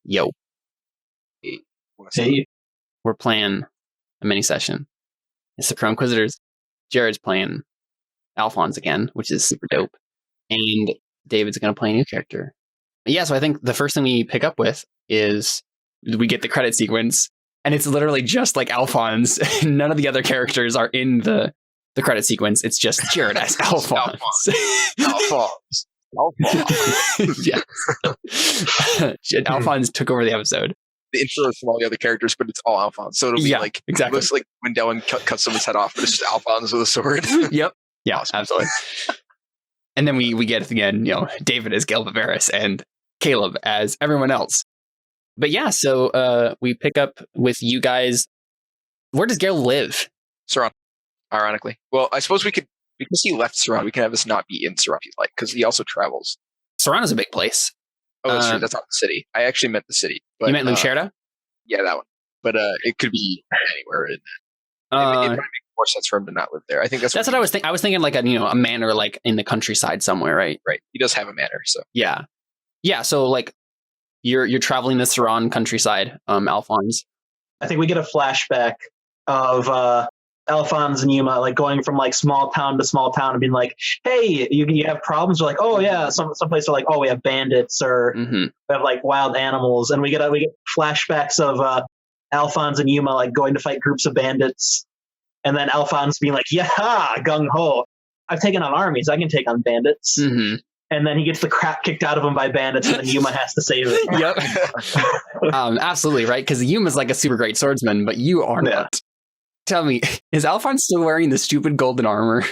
Yo. Hey. We're playing a mini session. It's the Crow Inquisitors. Jared's playing Alfons again, which is super dope. And David's going to play a new character. Yeah, so I think the first thing we pick up with is we get the credit sequence, and it's literally just like Alfons. None of the other characters are in the credit sequence. It's just Jared as Alfons. Alfons. Yeah. Alfons took over the episode. The intro is from all the other characters, but it's all Alfons. So it'll be like, exactly. It looks like when Dylan cuts someone's head off, but it's just Alfons with a sword. Yep. Yeah, awesome. Absolutely. And then we get it again, David as Gil Bavaris and Caleb as everyone else. But yeah, so we pick up with you guys. Where does Gil live? Ceran, ironically. Well, I suppose because he left Ceran, we can have this not be in Ceran if you'd like, because he also travels. Ceran is a big place. Oh, that's true. That's not the city. I actually meant the city. But, you meant Lucerta? Yeah, that one. But it could be anywhere. It probably makes more sense for him to not live there. I think that's what I was thinking. I was thinking like a manor like in the countryside somewhere, right? Right. He does have a manor, so yeah. So like you're traveling the Ceran countryside, Alfons. I think we get a flashback of Alfons and Yuma like going from like small town to small town and being like, "Hey, you have problems?" We're like, "Oh yeah." Some places are like, "Oh, we have bandits," or we have like wild animals, and we get flashbacks of Alfons and Yuma like going to fight groups of bandits, and then Alfons being like, "Yeah, gung ho! I've taken on armies. I can take on bandits." And then he gets the crap kicked out of him by bandits, and then Yuma has to save it. Yep. Absolutely right, because Yuma's like a super great swordsman, but you are not. Tell me, is Alfons still wearing the stupid golden armor?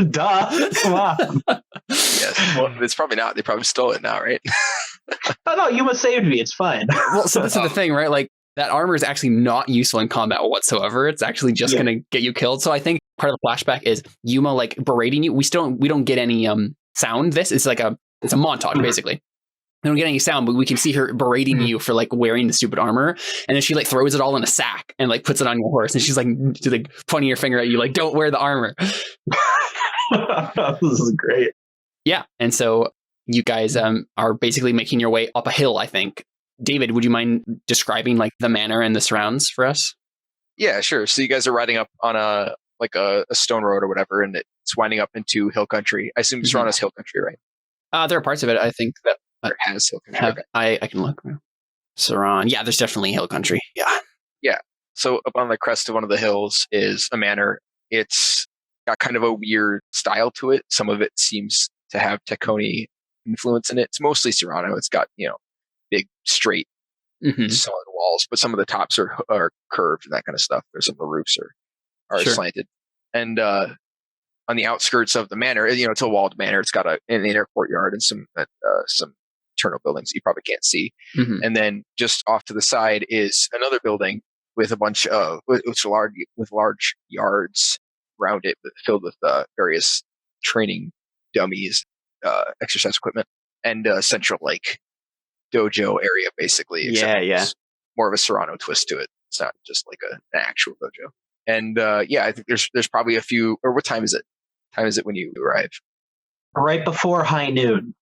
Duh. Come on. Yes. Well, it's probably not. They probably stole it now, right? Oh, no, Yuma saved me. It's fine. Well, so this is the thing, right? Like, that armor is actually not useful in combat whatsoever. It's actually just going to get you killed. So I think part of the flashback is Yuma, like, berating you. We don't get any sound. It's like it's a montage, basically. We don't get any sound, but we can see her berating you for like wearing the stupid armor, and then she like throws it all in a sack and like puts it on your horse, and she's like pointing your finger at you, like, "Don't wear the armor." This is great. Yeah, and so you guys are basically making your way up a hill. I think, David, would you mind describing like the manor and the surrounds for us? Yeah, sure. So you guys are riding up on a stone road or whatever, and it's winding up into hill country. I assume Ceran is hill country, right? There are parts of it, I think, that. Has hill country. I can look. Ceran. Yeah, there's definitely hill country. Yeah. Yeah. So up on the crest of one of the hills is a manor. It's got kind of a weird style to it. Some of it seems to have Teconi influence in it. It's mostly Serrano. It's got, big, straight, solid walls, but some of the tops are curved and that kind of stuff. Or some of the roofs are slanted. And on the outskirts of the manor, it's a walled manor. It's got an inner courtyard and some internal buildings you probably can't see. And then just off to the side is another building with a bunch of large yards around it filled with various training dummies, exercise equipment, and central like dojo area basically. Yeah. More of a Serrano twist to it. It's not just like an actual dojo. And I think there's probably a few. Or what time is it? Time is it when you arrive? Right before high noon.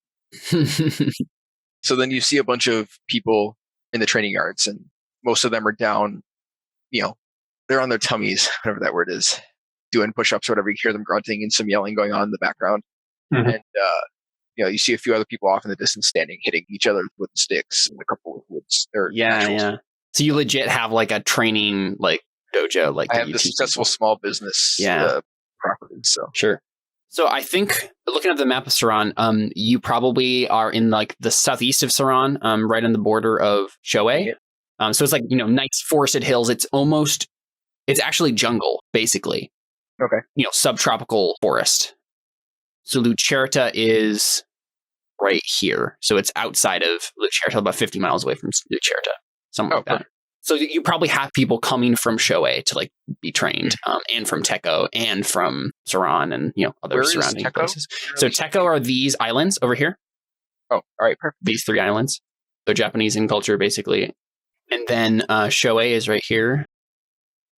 So then you see a bunch of people in the training yards, and most of them are down, they're on their tummies, whatever that word is, doing push-ups or whatever. You hear them grunting and some yelling going on in the background. And, you see a few other people off in the distance standing, hitting each other with sticks and a couple with woods. Yeah. So you legit have like a training like dojo. Like I have the successful small business property. So sure. So I think looking at the map of Ceran, you probably are in like the southeast of Ceran, right on the border of Shoei. So it's like, nice forested hills. It's actually jungle, basically. Okay. Subtropical forest. So Lucerta is right here. So it's outside of Lucerta, about 50 miles away from Lucerta, something like that. Perfect. So you probably have people coming from Shoei to like be trained, and from Teko and from Ceran and other surrounding places. So Teko are these islands over here. Oh, all right, perfect. These 3 islands. They're Japanese in culture, basically. And then Shoei is right here.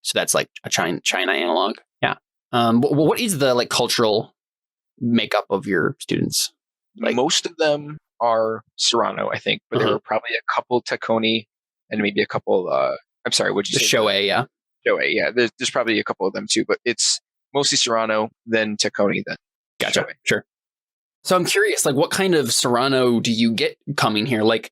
So that's like a China analog. Yeah. What is the like cultural makeup of your students? Like, most of them are Serrano, I think, but there were probably a couple Taconi and maybe a couple. I'm sorry, what'd you The say? Shoei, yeah. Shoei, yeah. There's probably a couple of them too, but it's mostly Serrano, then Taconi, then Gotcha. Shoei. Sure. So I'm curious, like, what kind of Serrano do you get coming here? Like,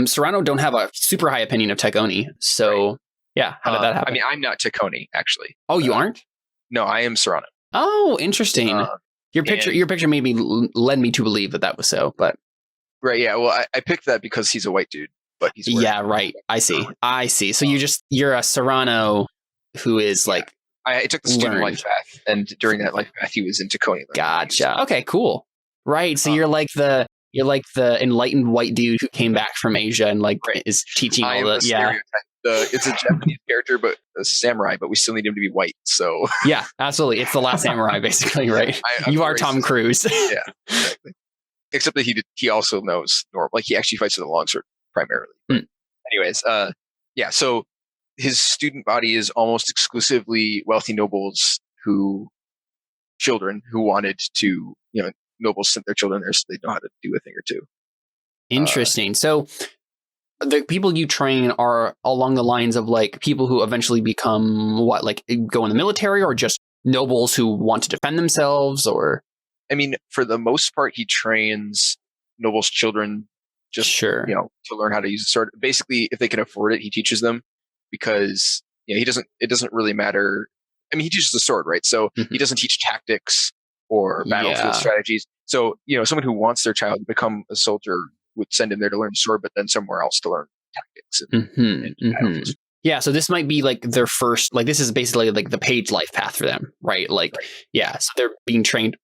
Serrano don't have a super high opinion of Taconi. So, yeah, how did that happen? I mean, I'm not Taconi, actually. Oh, you aren't? No, I am Serrano. Oh, interesting. Your picture maybe led me to believe that was so, but right, yeah. Well, I picked that because he's a white dude, but he's right. I see. So you're a Serrano who is like I took the student life path, and during that life path, he was in Taconi. Gotcha. Okay, cool. Right. So you're like the enlightened white dude who came back from Asia and like is teaching all the stereotype. It's a Japanese character, but a samurai, but we still need him to be white. So yeah, absolutely. It's the last samurai, basically, right? You are Tom Cruise. Yeah, exactly. Except that he also knows normal. Like he actually fights with a longsword primarily. Anyways, yeah. So his student body is almost exclusively wealthy nobles children who wanted to, nobles sent their children there so they know how to do a thing or two. Interesting. So the people you train are along the lines of like people who eventually become like go in the military, or just nobles who want to defend themselves, or? I mean, for the most part, he trains nobles' children just, to learn how to use the sword. Basically, if they can afford it, he teaches them because, it doesn't really matter. I mean, he teaches the sword, right? So he doesn't teach tactics or battlefield strategies. So, someone who wants their child to become a soldier would send him there to learn sword, but then somewhere else to learn tactics. And yeah, so this might be like their first, like this is basically like the page life path for them, right? Like, yeah, so they're being trained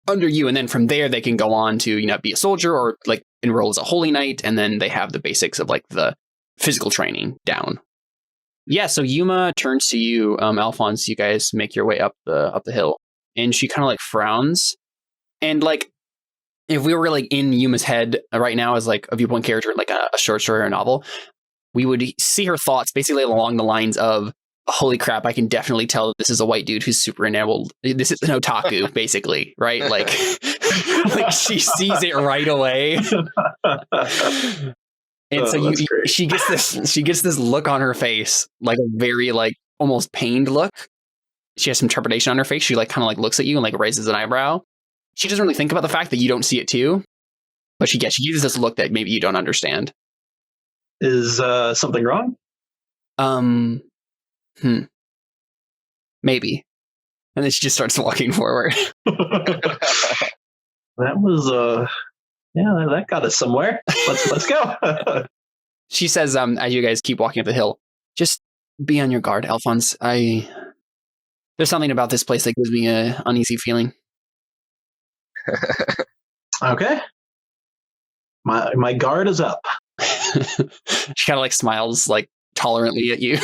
under you, and then from there they can go on to, be a soldier or like enroll as a holy knight, and then they have the basics of like the physical training down. Yeah, so Yuma turns to you, Alfons. You guys make your way up the hill, and she kind of like frowns, and like if we were like in Yuma's head right now as like a viewpoint character, like a short story or a novel, we would see her thoughts basically along the lines of, holy crap, I can definitely tell that this is a white dude who's super enabled. This is an otaku, basically, right? Like, like she sees it right away. And so she gets this look on her face, like a very like almost pained look. She has some trepidation on her face. She like kind of like looks at you and like raises an eyebrow. She doesn't really think about the fact that you don't see it too, but she gives this look that maybe you don't understand. Is something wrong? Maybe. And then she just starts walking forward. That was that got us somewhere. Let's go. She says, as you guys keep walking up the hill, just be on your guard, Alfons. There's something about this place that gives me an uneasy feeling. Okay. My guard is up. She kind of like smiles like tolerantly at you.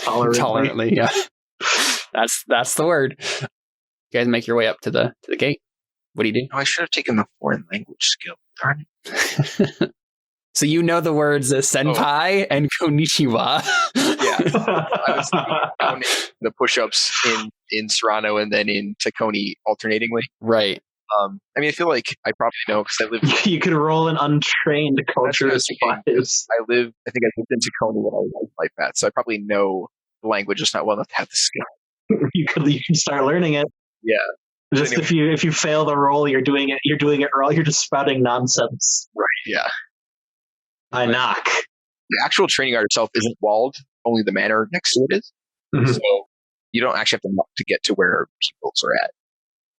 Tolerantly, yeah. That's the word. You guys make your way up to the gate. What do you do? Oh, I should have taken the foreign language skill. Darn it. So you know the words senpai and konnichiwa. Yeah. I was counting the push-ups in Serrano and then in Taconi alternatingly. Right. I mean, I feel like I probably know because I live. You could roll an untrained culture. I think I lived in Taconi when I was life path, so I probably know the language, just not well enough to have the skill. You can start learning it. Yeah. Just anyway. if you fail the roll, you're doing it wrong. You're just spouting nonsense. Right. Yeah. I knock. The actual training art itself isn't walled. Only the manor next to it is. Mm-hmm. So you don't actually have to knock to get to where pupils are at.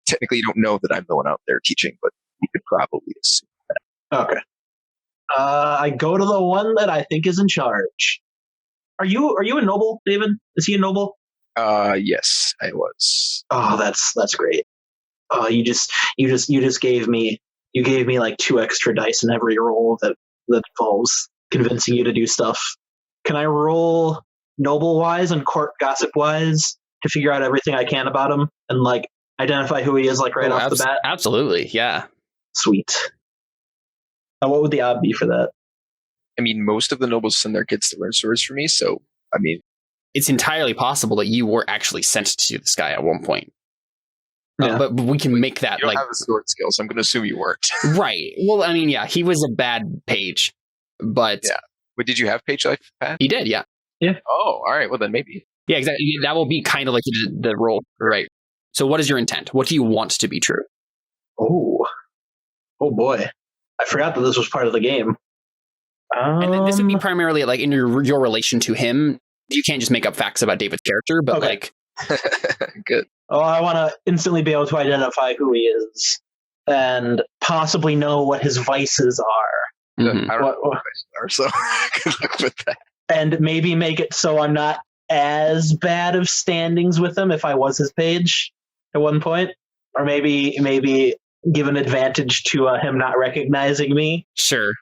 Technically, you don't know that I'm the one out there teaching, but you could probably assume that. Okay. I go to the one that I think is in charge. Are you a noble, David? Is he a noble? Yes, I was. Oh, that's great. You just gave me like 2 extra dice in every roll that involves convincing you to do stuff. Can I roll noble wise and court gossip wise to figure out everything I can about him and like identify who he is like right off the bat? Absolutely, yeah. Sweet. What would the odd be for that? I mean, most of the nobles send their kids to learn swords for me, so I mean, it's entirely possible that you were actually sent to this guy at one point. But we can make that You don't like have the sword skill, so I'm going to assume you worked. right. Well, I mean, yeah, he was a bad page, but Yeah. But did you have page life path? he did, yeah. Oh, all right. Well, then maybe. Yeah, exactly. That will be kind of like the role, right? So what is your intent? What do you want to be true? Oh boy. I forgot that this was part of the game. And this would be primarily like in your relation to him. You can't just make up facts about David's character, but like... Good. Oh, I want to instantly be able to identify who he is and possibly know what his vices are. Mhm. I don't know what vices are, so good luck with that. And maybe make it so I'm not as bad of standings with him if I was his page at one point. Or maybe give an advantage to him not recognizing me. Sure.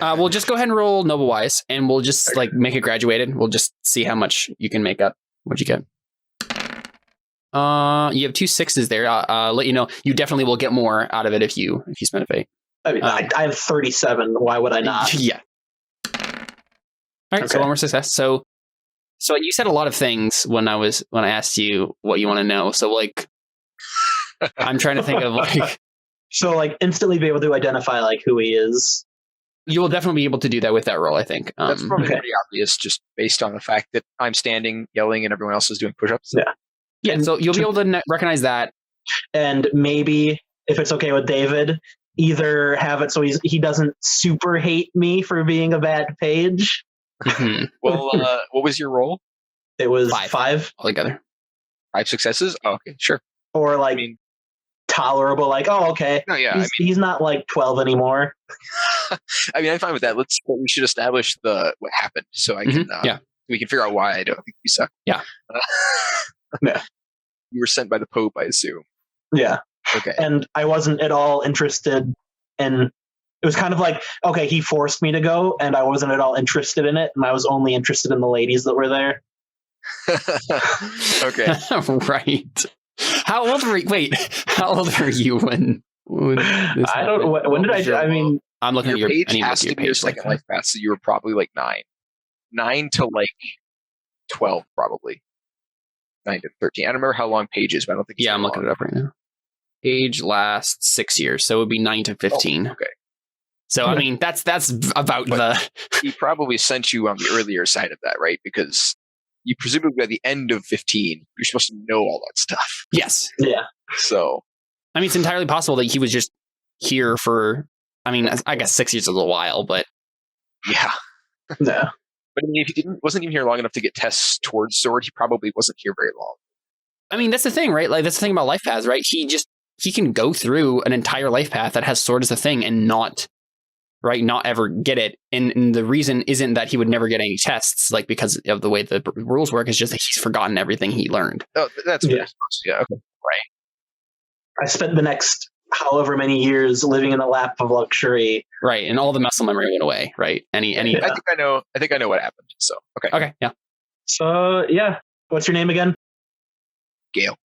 We'll just go ahead and roll Noble Wise, and we'll just like make it graduated. We'll just see how much you can make up. What'd you get? You have 2 6s there. Let you know you definitely will get more out of it if you spend a fate. I mean, I have 37. Why would I not? Yeah. All right, so one more success. So you said a lot of things when I asked you what you want to know. So like, I'm trying to think of like. So like instantly be able to identify like who he is. You will definitely be able to do that with that roll, I think. That's probably pretty obvious, just based on the fact that I'm standing, yelling, and everyone else is doing push-ups. Yeah. So you'll be able to recognize that. And maybe if it's okay with David, either have it so he doesn't super hate me for being a bad page. Mm-hmm. Well, what was your roll? It was 5 altogether. 5 successes? Oh, okay, sure. Or like tolerable, like, oh, okay. No, yeah. He's not like 12 anymore. I mean, I'm fine with that. We should establish what happened so I can, we can figure out why I don't think you suck. Yeah. Yeah. You were sent by the Pope, I assume. Yeah. Okay. And I wasn't at all interested in, it was kind of like, okay, he forced me to go and I wasn't at all interested in it. And I was only interested in the ladies that were there. Okay. Right. How old were you when this I don't know. When did I mean, I'm looking your at your page has to be your second life path, so you were probably like 9 to like 12, probably 9 to 13. I don't remember how long page is, but I don't think. Yeah, I'm looking it up right now. Page lasts 6 years, so it would be 9 to 15. Oh, okay. So I mean, that's about He probably sent you on the earlier side of that, right? Because you presumably by the end of 15, you're supposed to know all that stuff. Yes. Yeah. So, I mean, it's entirely possible that he was just here for. I mean, I guess 6 years is a while, but yeah. No. But I mean, if he wasn't even here long enough to get tests towards Sword, he probably wasn't here very long. I mean, that's the thing, right? Like, that's the thing about life paths, right? He can go through an entire life path that has Sword as a thing and not ever get it. And the reason isn't that he would never get any tests, like because of the way the rules work. It's just that he's forgotten everything he learned. Oh, that's yeah. Yeah. Okay. Right. I spent the next however many years living in a lap of luxury. Right. And all the muscle memory went away. Right. Any. I think I know what happened. So, okay. Okay. Yeah. So, yeah. What's your name again? Gale.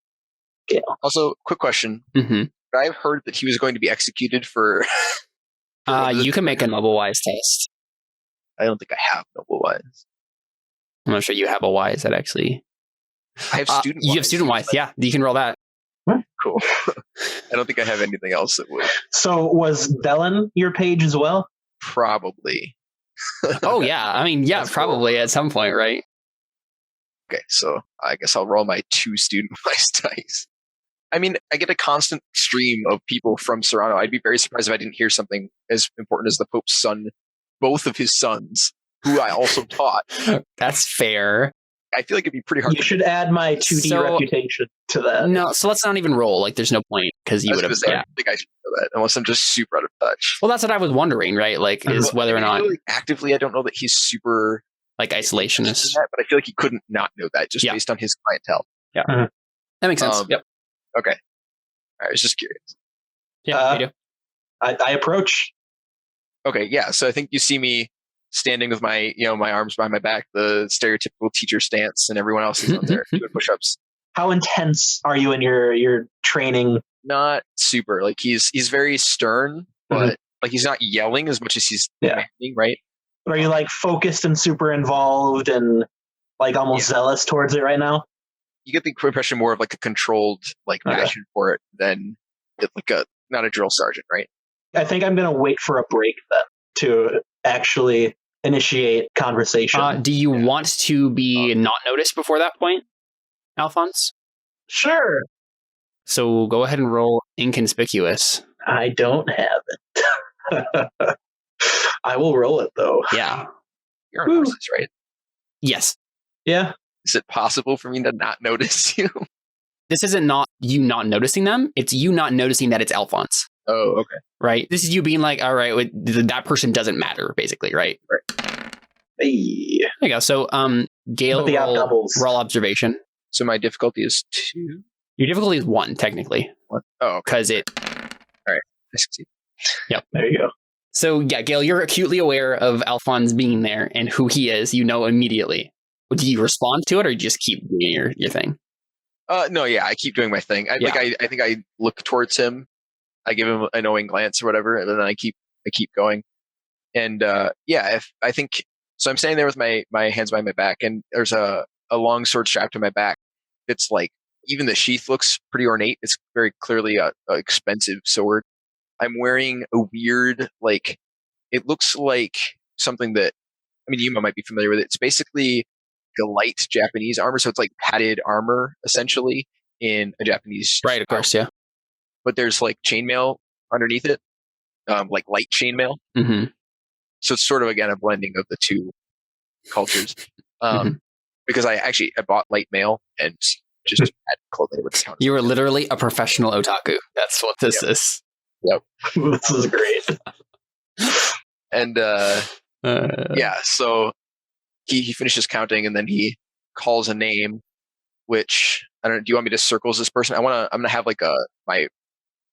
Also, quick question. Mm-hmm. I've heard that he was going to be executed for... you can make a Noble Wise test. I don't think I have Noble Wise. I'm not sure you have a Wise that actually... I have Student Wise. You have Student Wise. Yeah. You can roll that. Cool. I don't think I have anything else that would. So was Belen your page as well? Probably. Oh, yeah. I mean, yeah, probably cool. At some point, right? Okay, so I guess I'll roll my 2 Student Wise dice. I mean, I get a constant stream of people from Serrano. I'd be very surprised if I didn't hear something as important as the Pope's son, both of his sons, who I also taught. That's fair. I feel like it'd be pretty hard. You should add my 2D reputation to that. No, so let's not even roll. Like, there's no point because you would have. I think I should know that unless I'm just super out of touch. Well, that's what I was wondering, right? Like, is whether or not actively, I don't know that he's super like isolationist, but I feel like he couldn't not know that just based on his clientele. Yeah, that makes sense. Yep. Okay. I was just curious. Yeah, we do. I approach. Okay, yeah. So I think you see me standing with my, my arms behind my back, the stereotypical teacher stance, and everyone else is out there doing push-ups. How intense are you in your training? Not super. Like he's very stern, but like he's not yelling as much as he's commanding, right? Are you like focused and super involved and like almost zealous towards it right now? you get the impression more of like a controlled like passion for it than like not a drill sergeant, right? I think I'm going to wait for a break then to actually initiate conversation. Do you want to be not noticed before that point, Alfons? Sure. So go ahead and roll inconspicuous. I don't have it. I will roll it though. Yeah. You're on horses, right? Yes. Yeah. Is it possible for me to not notice you? This isn't not you not noticing them. It's you not noticing that it's Alfons. Oh, okay. Right? This is you being like, all right, that person doesn't matter, basically, right? Right. Hey. There you go. So, Gale, roll observation. So my difficulty is 2? Your difficulty is 1, technically. 1? Oh, because it... All right. I succeed. Yep. There you go. So, yeah, Gale, you're acutely aware of Alfons being there and who he is. You know immediately. Do you respond to it or you just keep doing your thing? No, yeah, I keep doing my thing. I think I look towards him. I give him a knowing glance or whatever, and then I keep going. And if I think so, I'm standing there with my hands behind my back, and there's a long sword strapped to my back. It's like even the sheath looks pretty ornate. It's very clearly a expensive sword. I'm wearing a weird it looks like something that Yuma might be familiar with it. It's basically the light Japanese armor, so it's like padded armor essentially in a Japanese right, of course, yeah. But there's like chainmail underneath it, like light chainmail. Mm-hmm. So it's sort of again a blending of the two cultures. Because I bought light mail and just had clothing with count. You were literally a professional otaku. That's what this is. Yep, this is great. And so he finishes counting and then he calls a name, which I don't know. Do you want me to circles this person? I'm gonna have like my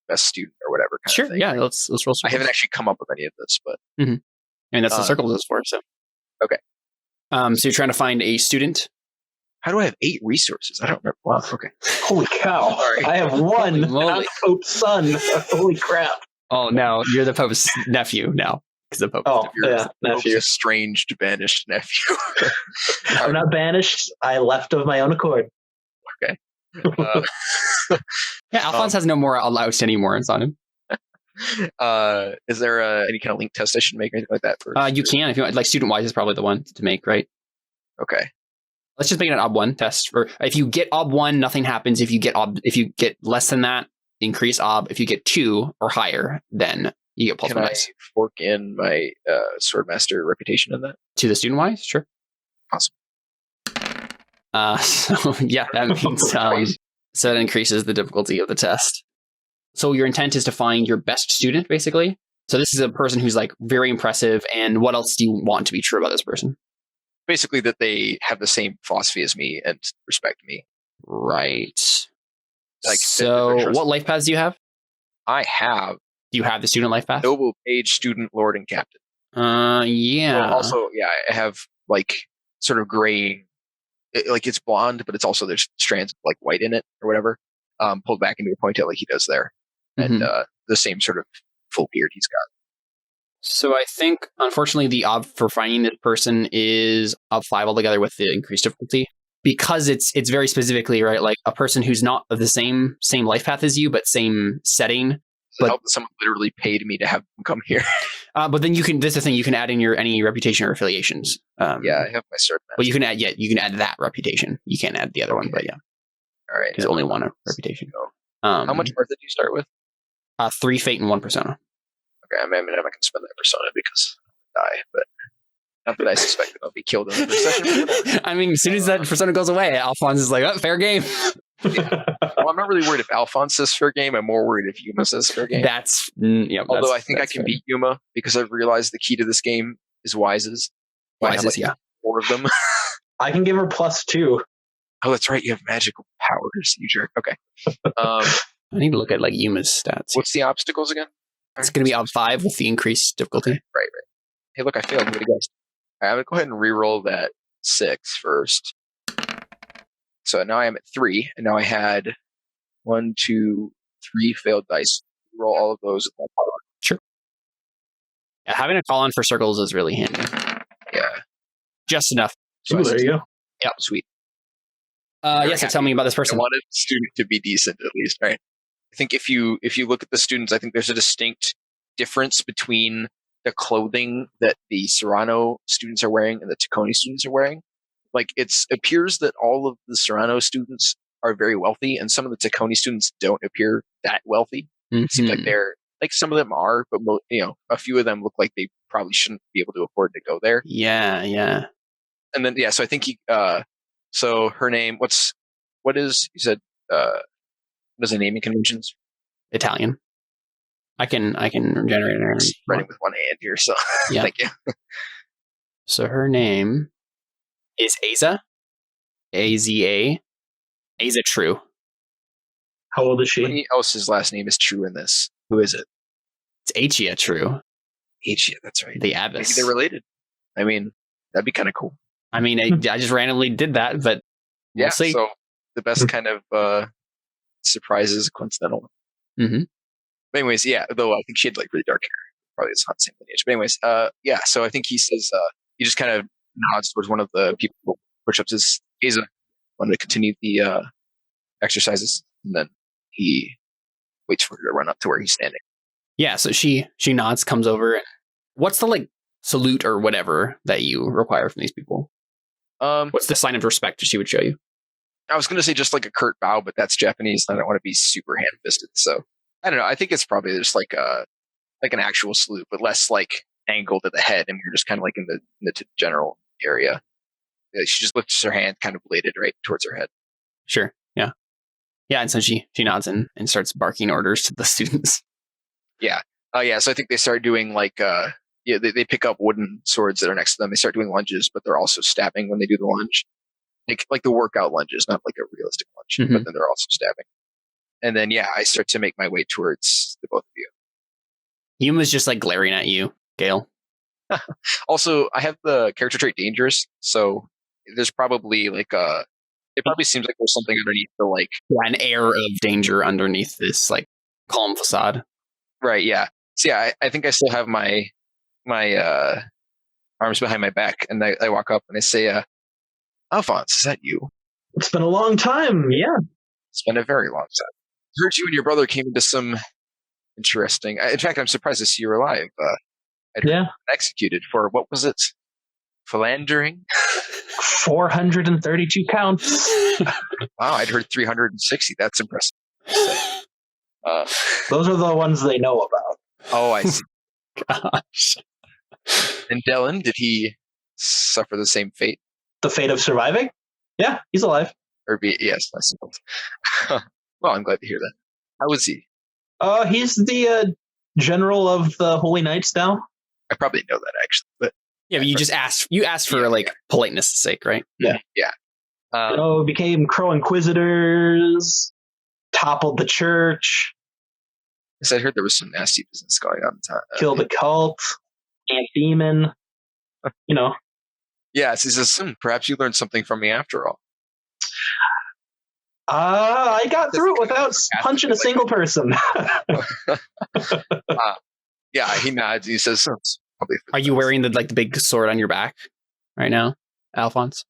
best student or whatever kind of thing. Yeah, let's roll circles. I haven't actually come up with any of this, but that's the circles is for. So okay. So you're trying to find a student. How do I have 8 resources? I don't remember. Wow. Okay. Holy cow! I have 1. I'm the Pope's son. Holy crap! Oh no, you're the Pope's nephew now. Because the Pope. Oh yeah, nephew. Estranged, banished nephew. I'm not banished. I left of my own accord. Okay. Alfons has no more allowed any warrants on him. Is there any kind of link test I should make or anything like that? You can if you want. Like student wise is probably the one to make, right? Okay. Let's just make it an ob1 test. For if you get ob1, nothing happens. If you get less than that, increase ob. If you get 2 or higher, then you get plus 1 dice. Can I fork in my Swordmaster reputation in that? To the student wise? Sure. Awesome. So yeah, that means so that increases the difficulty of the test. So your intent is to find your best student, basically. So this is a person who's like very impressive. And what else do you want to be true about this person? Basically that they have the same philosophy as me and respect me. Right. Like, so what life paths do you have? I have. Do you have the student life path? Noble, page, student, lord, and captain. Yeah. Well, also, yeah, I have like sort of gray, it's blonde, but it's also there's strands of like white in it or whatever, pulled back into a ponytail like he does there, and the same sort of full beard he's got. So I think, unfortunately, the ob for finding this person is ob 5 altogether with the increased difficulty, because it's very specifically right, like a person who's not of the same life path as you, but same setting. But someone literally paid me to have them come here. But then you can. This is the thing. You can add in any reputation or affiliations. I have my Swordmaster. Well, you can add. Yeah, you can add that reputation. You can't add the other one, but yeah. All right. There's only one reputation. How much Martha do you start with? 3 fate and 1 persona. Okay, I'm not going to spend that persona because I'll die, but not that I suspect that I'll be killed in the first session. As soon as that persona goes away, Alfons is like, "Oh, fair game." Yeah. Well, I'm not really worried if Alfons says fair game. I'm more worried if Yuma says fair game. Although I think I can beat Yuma because I've realized the key to this game is wises. Wises, yeah. 4 of them. I can give her +2. Oh, that's right. You have magical powers, you jerk. Okay. I need to look at like Yuma's stats. What's the obstacles again? It's going to be ob 5 with the increased difficulty. Okay, right. Hey, look, I failed. What do you guys? All right, I'm going to go ahead and re-roll that 6 first. So now I am at 3, and now I had 1, 2, 3 failed dice. Roll all of those. Sure. Yeah, having a call-on for circles is really handy. Yeah. Just enough. So there you go. Yep. Sweet. Yes, so tell me about this I person. want a student to be decent at least, right? I think if you look at the students, I think there's a distinct difference between the clothing that the Serrano students are wearing and the Taconi students are wearing. Like it appears that all of the Serrano students are very wealthy, and some of the Taconi students don't appear that wealthy. It seems like they're like some of them are, but a few of them look like they probably shouldn't be able to afford to go there. Yeah. And then so I think so her name, what is you said what is the naming conventions? Italian. I can generate her. Writing with one hand here, so yeah. Thank you. So her name is Aza. Aza. Aza True. How old is she? Somebody else's last name is True in this. Who is it? It's Achia True. Achia, that's right. The Abyss. Maybe they're related. I mean, that'd be kind of cool. I mean, I just randomly did that, but we'll see. So the best kind of surprise is coincidental. Mm-hmm. But anyways, though I think she had like really dark hair. Probably it's not the same lineage. But anyways, so I think he says, he just kind of nods towards one of the people who push-ups his Aza, wanted to continue the exercises, and then he waits for her to run up to where he's standing. Yeah, so she nods, comes over. What's the salute or whatever that you require from these people? What's the sign of respect that she would show you? I was going to say just like a curt bow, but that's Japanese, and I don't want to be super hand-fisted. So I don't know. I think it's probably just like an actual salute, but less like angled at the head, and you're just kind of like in the general area. She just lifts her hand, kind of bladed right towards her head. Sure. Yeah. Yeah, and so she nods and starts barking orders to the students. Yeah. So I think they start doing they pick up wooden swords that are next to them. They start doing lunges, but they're also stabbing when they do the lunge. Like the workout lunges, not like a realistic lunge, but then they're also stabbing. And then, I start to make my way towards the both of you. Yuma's just glaring at you, Gale. Also, I have the character trait dangerous, so there's probably it probably seems like there's something underneath the an air of danger underneath this calm facade. Right, yeah. So I think I still have my arms behind my back, and I walk up and I say, Alfons, is that you? It's been a long time, yeah. It's been a very long time. I heard you and your brother came into some interesting... In fact, I'm surprised to see you alive. I'd heard you were executed for, what was it? Philandering? 432 counts. Wow, I'd heard 360. That's impressive. Those are the ones they know about. Oh, I see. Gosh. And Dylan, did he suffer the same fate? The fate of surviving? Yeah, he's alive. Yes, I suppose. Well, I'm glad to hear that. How was he? He's the general of the Holy Knights now. I probably know that actually, but yeah, but you just asked. You asked for politeness' sake, right? Yeah. Became Crow Inquisitors, toppled the church. Yes, I heard there was some nasty business going on. Killed a cult, ant demon. Yes, he says, perhaps you learned something from me after all. I got through it without punching a single person. He nods. He says, probably. Are you wearing the big sword on your back right now, Alfons?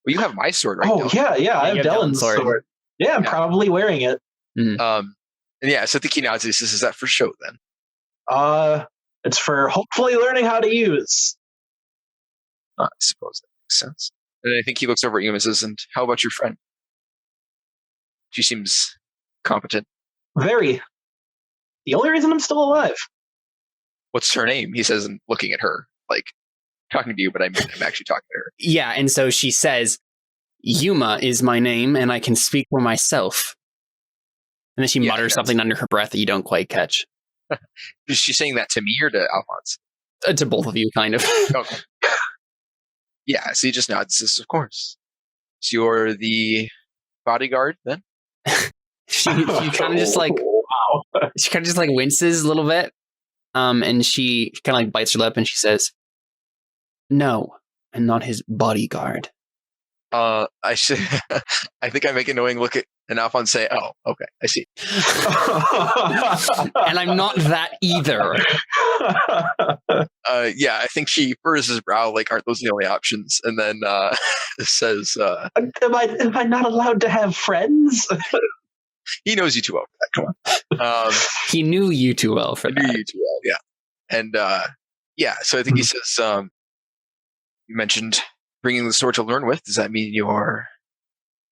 Well, you have my sword, right? Oh, Dylan? yeah. I have Dylan's sword. Yeah, I'm probably wearing it. Mm. So I think he nods. He says, is that for show then? It's for hopefully learning how to use. I suppose that makes sense. And I think he looks over at you and says, and how about your friend? She seems competent. Very. The only reason I'm still alive. What's her name? He says, and looking at her, talking to you, but I'm actually talking to her. Yeah, and so she says, Yuma is my name, and I can speak for myself. And then she mutters something under her breath that you don't quite catch. Is she saying that to me or to Alfons? To both of you, kind of. Okay. Yeah, so he just nods. Says, of course. So you're the bodyguard then? she kind of just wow. She kind of just winces a little bit. And she kind of bites her lip and she says, no, I'm not his bodyguard. I think I make a knowing look at and Alfons say, oh, okay, I see. And I'm not that either. yeah, I think he furrows his brow, like, aren't those the only options? And then says, Am I not allowed to have friends? he knows you too well for that. Come on. He knew you too well for I knew that. you too well, yeah. And yeah, so I think he says, you mentioned bringing the sword to learn with. Does that mean you're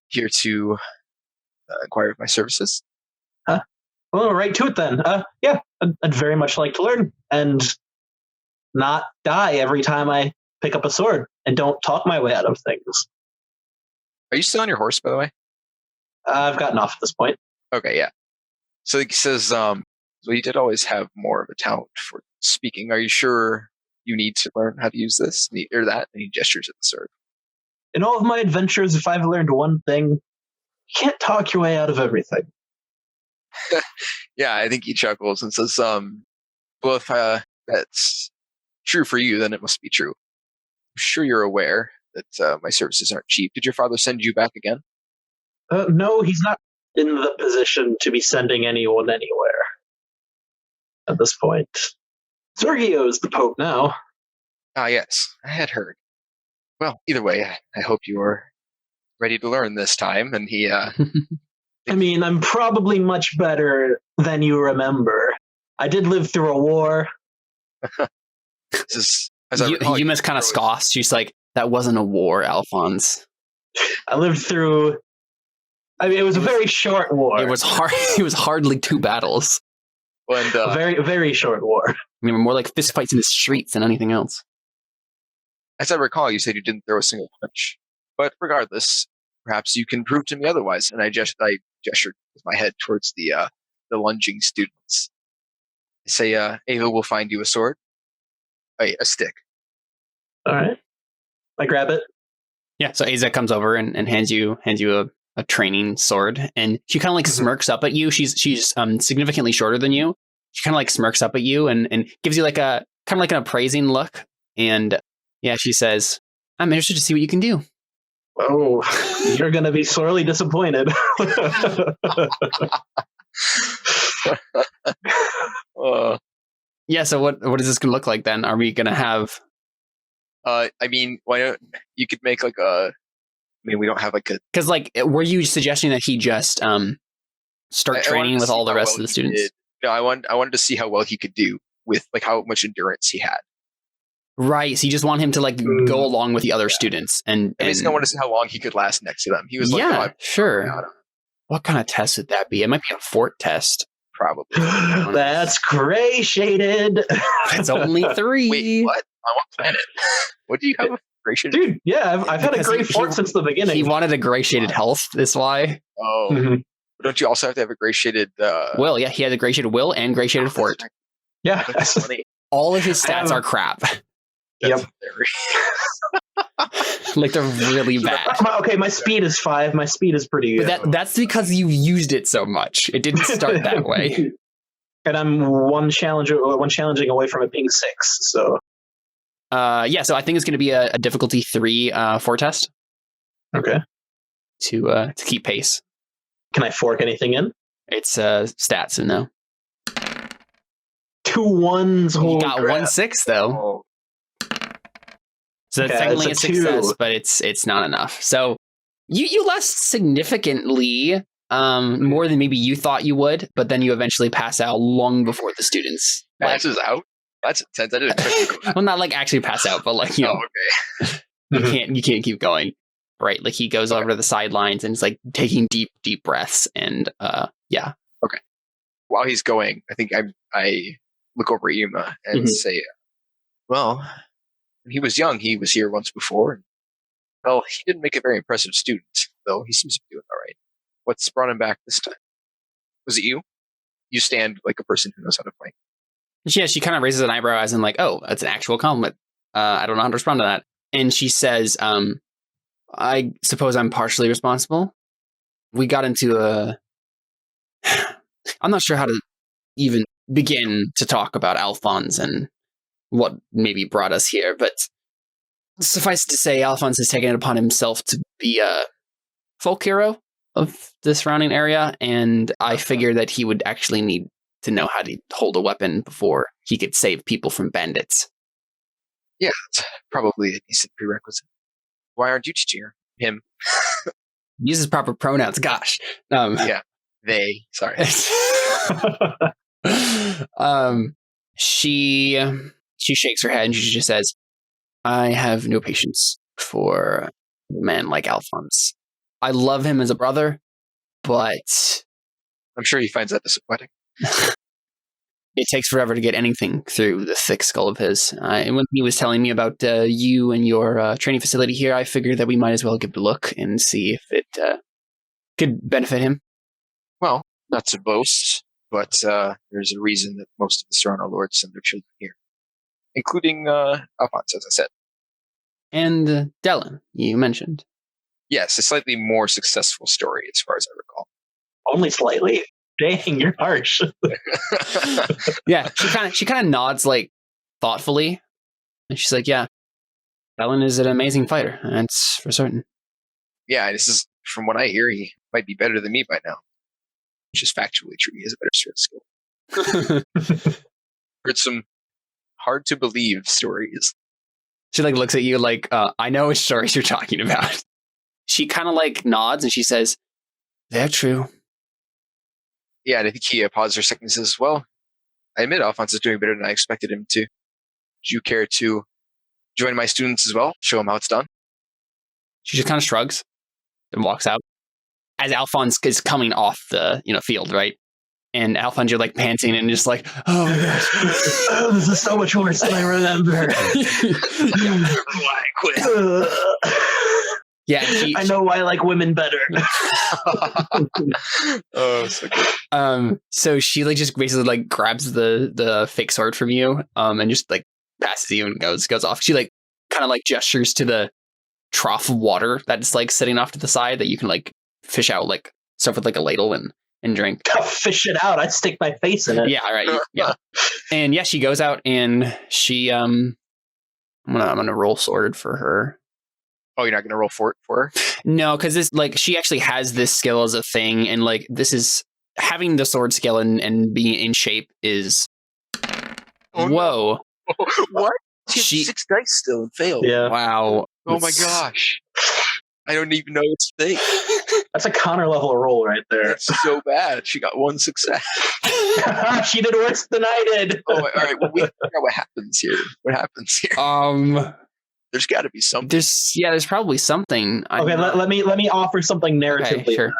here to inquire of my services? Well, right to it then. Yeah, I'd very much like to learn and not die every time I pick up a sword and don't talk my way out of things. Are you still on your horse, by the way? I've gotten off at this point. Okay, yeah. So he says, well, you did always have more of a talent for speaking. Are you sure you need to learn how to use this or that? And he gestures at the sword. In all of my adventures, if I've learned one thing, you can't talk your way out of everything. Yeah, I think he chuckles and says, well, if that's true for you, then it must be true. I'm sure you're aware that my services aren't cheap. Did your father send you back again? No, he's not in the position to be sending anyone anywhere at this point. Sergio is the Pope now. Ah, yes, I had heard. Well, either way, I hope you are ready to learn this time. And he, I mean, I'm probably much better than you remember. I did live through a war. this is, as I recall, Yuma's kind of scoffs. She's like, that wasn't a war, Alfons. I lived through... I mean, it was a very short war. It was hard. It was hardly 2 battles. And, a very, very short war. I mean, more like fist fights in the streets than anything else. as I recall, you said you didn't throw a single punch. But regardless, perhaps you can prove to me otherwise. And I gestured with my head towards the lunging students. I say, Ava will find you a sword. A stick. All right. I grab it. Yeah, so Asa comes over and hands you a training sword, and she kind of like smirks up at you. She's significantly shorter than you. She kind of like smirks up at you and gives you like a kind of like an appraising look. And yeah, she says, "I'm interested to see what you can do." Oh, you're gonna be sorely disappointed. Yeah. So what is this gonna look like then? Are we gonna have? I mean, why don't you could make like a? I mean, we don't have like a. Because like, were you suggesting that he just start training with all the rest of the students? No, I wanted to see how well he could do with like how much endurance he had. Right. So you just want him to like go along with the other students, and I basically want to see how long he could last next to them. He was like, yeah, "Oh, sure." What kind of test would that be? It might be a fort test. Probably. That's gray shaded. It's only 3. Wait, what? On what planet? What do you have? Gray shaded? Dude, yeah, I've had a gray fort since the beginning. He wanted a gray shaded health. That's why. Oh, don't you also have to have a gray shaded? Will, yeah, he has a gray shaded will and gray shaded fort. Yeah, that's funny. All of his stats are crap. Yep. Like they're really bad. Okay, my speed is 5. My speed is pretty good. But that's because you used it so much. It didn't start that way. And I'm one challenging away from it being 6. So yeah, so I think it's going to be a difficulty 3 fort test. Okay. To keep pace. Can I fork anything in? It's stats, so no. 2 1s. You got 1 6 though. Oh. So that's Okay, technically a it's a 2. success, but it's not enough. So you lost significantly more than maybe you thought you would, but then you eventually pass out long before the students. Passes out? That's intense. I didn't expect that. Well, not like actually pass out, but like, you know, okay. you can't keep going. Right. Like he goes over to the sidelines and is like taking deep breaths and yeah. Okay. While he's going, I think I look over at Yuma and say, well, when he was young, he was here once before. Well, he didn't make a very impressive student, though. He seems to be doing all right. What's brought him back this time? Was it you? You stand like a person who knows how to play. Yeah, she kind of raises an eyebrow as in like, oh, that's an actual compliment. I don't know how to respond to that. And she says, I suppose I'm partially responsible. We got into I'm not sure how to even begin to talk about Alfons and what maybe brought us here, but suffice to say, Alfons has taken it upon himself to be a folk hero of the surrounding area, and I figured that he would actually need to know how to hold a weapon before he could save people from bandits. Yeah, it's probably a decent prerequisite. Why aren't you teaching her? Him. Uses proper pronouns. Gosh. Yeah. They. Sorry. She shakes her head and she just says, I have no patience for a man like Alfons. I love him as a brother, but I'm sure he finds that disappointing. it takes forever to get anything through the thick skull of his. And when he was telling me about you and your training facility here, I figured that we might as well give it a look and see if it could benefit him. Well, not to boast, but there's a reason that most of the Serrano lords send their children here, including Alfons, as I said. And Dellen, you mentioned. Yes, a slightly more successful story, as far as I recall. Only slightly. Dang, you're harsh. Yeah, she kind of nods like thoughtfully, and she's like, "Yeah, Dellen is an amazing fighter. That's for certain." Yeah, this is from what I hear, he might be better than me by now. Which is factually true. He has a better sword skill. Heard some hard to believe stories. She like looks at you like, I know which stories you're talking about. She kind of like nods and she says, "They're true." Yeah, and I think he pauses for a second and says, well, I admit Alfons is doing better than I expected him to. Would you care to join my students as well? Show them how it's done? She just kind of shrugs and walks out. As Alfons is coming off the field, right? And Alfons, you're like panting and just like, oh my gosh. Oh, this is so much worse than I remember. Why quit? Yeah, I know why I like women better. Oh, so good. So she like just basically like grabs the fake sword from you, and just like passes you and goes off. She like kind of like gestures to the trough of water that's like sitting off to the side that you can like fish out like stuff with like a ladle and drink. Fish it out. I'd stick my face in it. Yeah, all right. Yeah. And yeah, she goes out and she I'm gonna roll sword for her. Oh, you're not gonna roll for it for her? No, because this like she actually has this skill as a thing, and like this is having the sword skill and being in shape is whoa. No. What? She 6 dice still and failed. Yeah. Wow. Oh my gosh. I don't even know what to think. That's a Connor level roll right there. That's so bad. She got 1 success. She did worse than I did. Oh, all right. Well, we figure out what happens here. What happens here? There's got to be something. There's probably something. Okay, let me offer something narratively. Okay, sure.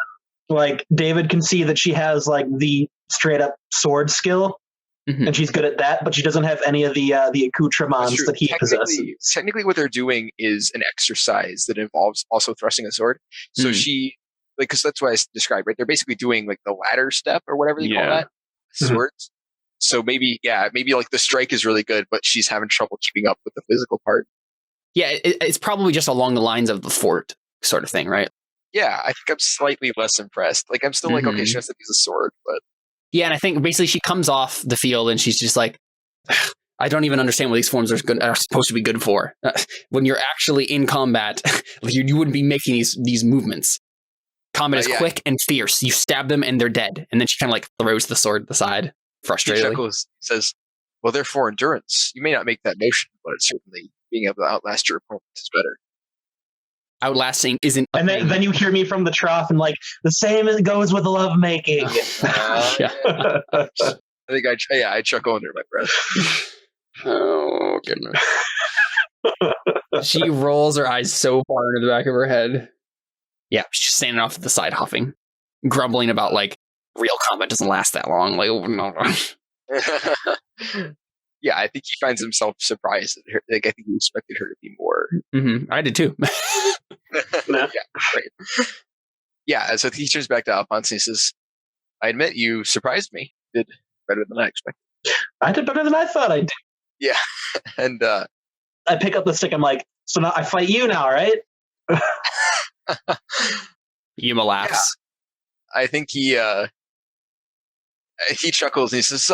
Like David can see that she has like the straight up sword skill, and she's good at that, but she doesn't have any of the accoutrements that he possesses. Technically, what they're doing is an exercise that involves also thrusting a sword. So she, like, because that's what I described, right? They're basically doing like the ladder step or whatever they call that, swords. So maybe like the strike is really good, but she's having trouble keeping up with the physical part. Yeah, it's probably just along the lines of the fort sort of thing, right? Yeah, I think I'm slightly less impressed. Like, I'm still like, okay, she has to use a sword, but... Yeah, and I think basically she comes off the field and she's just like, I don't even understand what these forms are supposed to be good for. When you're actually in combat, you wouldn't be making these movements. Combat is quick and fierce. You stab them and they're dead. And then she kind of like throws the sword aside, frustrated. He chuckles, says, well, they're for endurance. You may not make that motion, but certainly being able to outlast your opponent is better. Outlasting isn't... And then you hear me from the trough and like, the same as goes with love making. I think I chuckle under my breath. Oh, goodness. She rolls her eyes so far into the back of her head. Yeah, she's standing off to the side huffing, grumbling about like, real combat doesn't last that long. Like, oh, no. Yeah, I think he finds himself surprised at her. Like, I think he expected her to be more. I did too. Yeah, right. Yeah, so he turns back to Alfons and he says, I admit you surprised me. You did better than I expected. I did better than I thought I did. Yeah. And I pick up the stick. I'm like, so now I fight you now, right? Yuma laughs. Yeah. I think he chuckles and he says,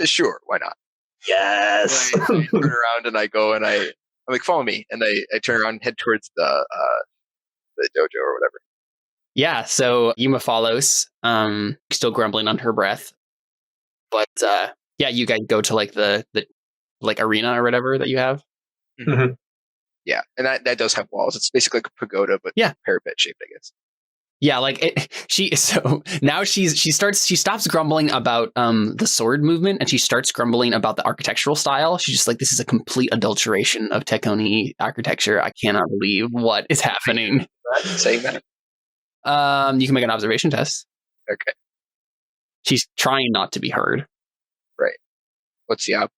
sure, why not? Yes. I turn around and I go and I'm like, follow me. And I turn around and head towards the dojo or whatever. Yeah, so Yuma follows, still grumbling on her breath. But yeah, you guys go to like the like arena or whatever that you have. Mhm. Yeah, and that does have walls. It's basically like a pagoda, but parapet shaped, I guess. Yeah, like so now she stops grumbling about the sword movement, and she starts grumbling about the architectural style. She's just like, this is a complete adulteration of Teconi architecture. I cannot believe what is happening. Saying that? You can make an observation test. Okay. She's trying not to be heard. Right. What's the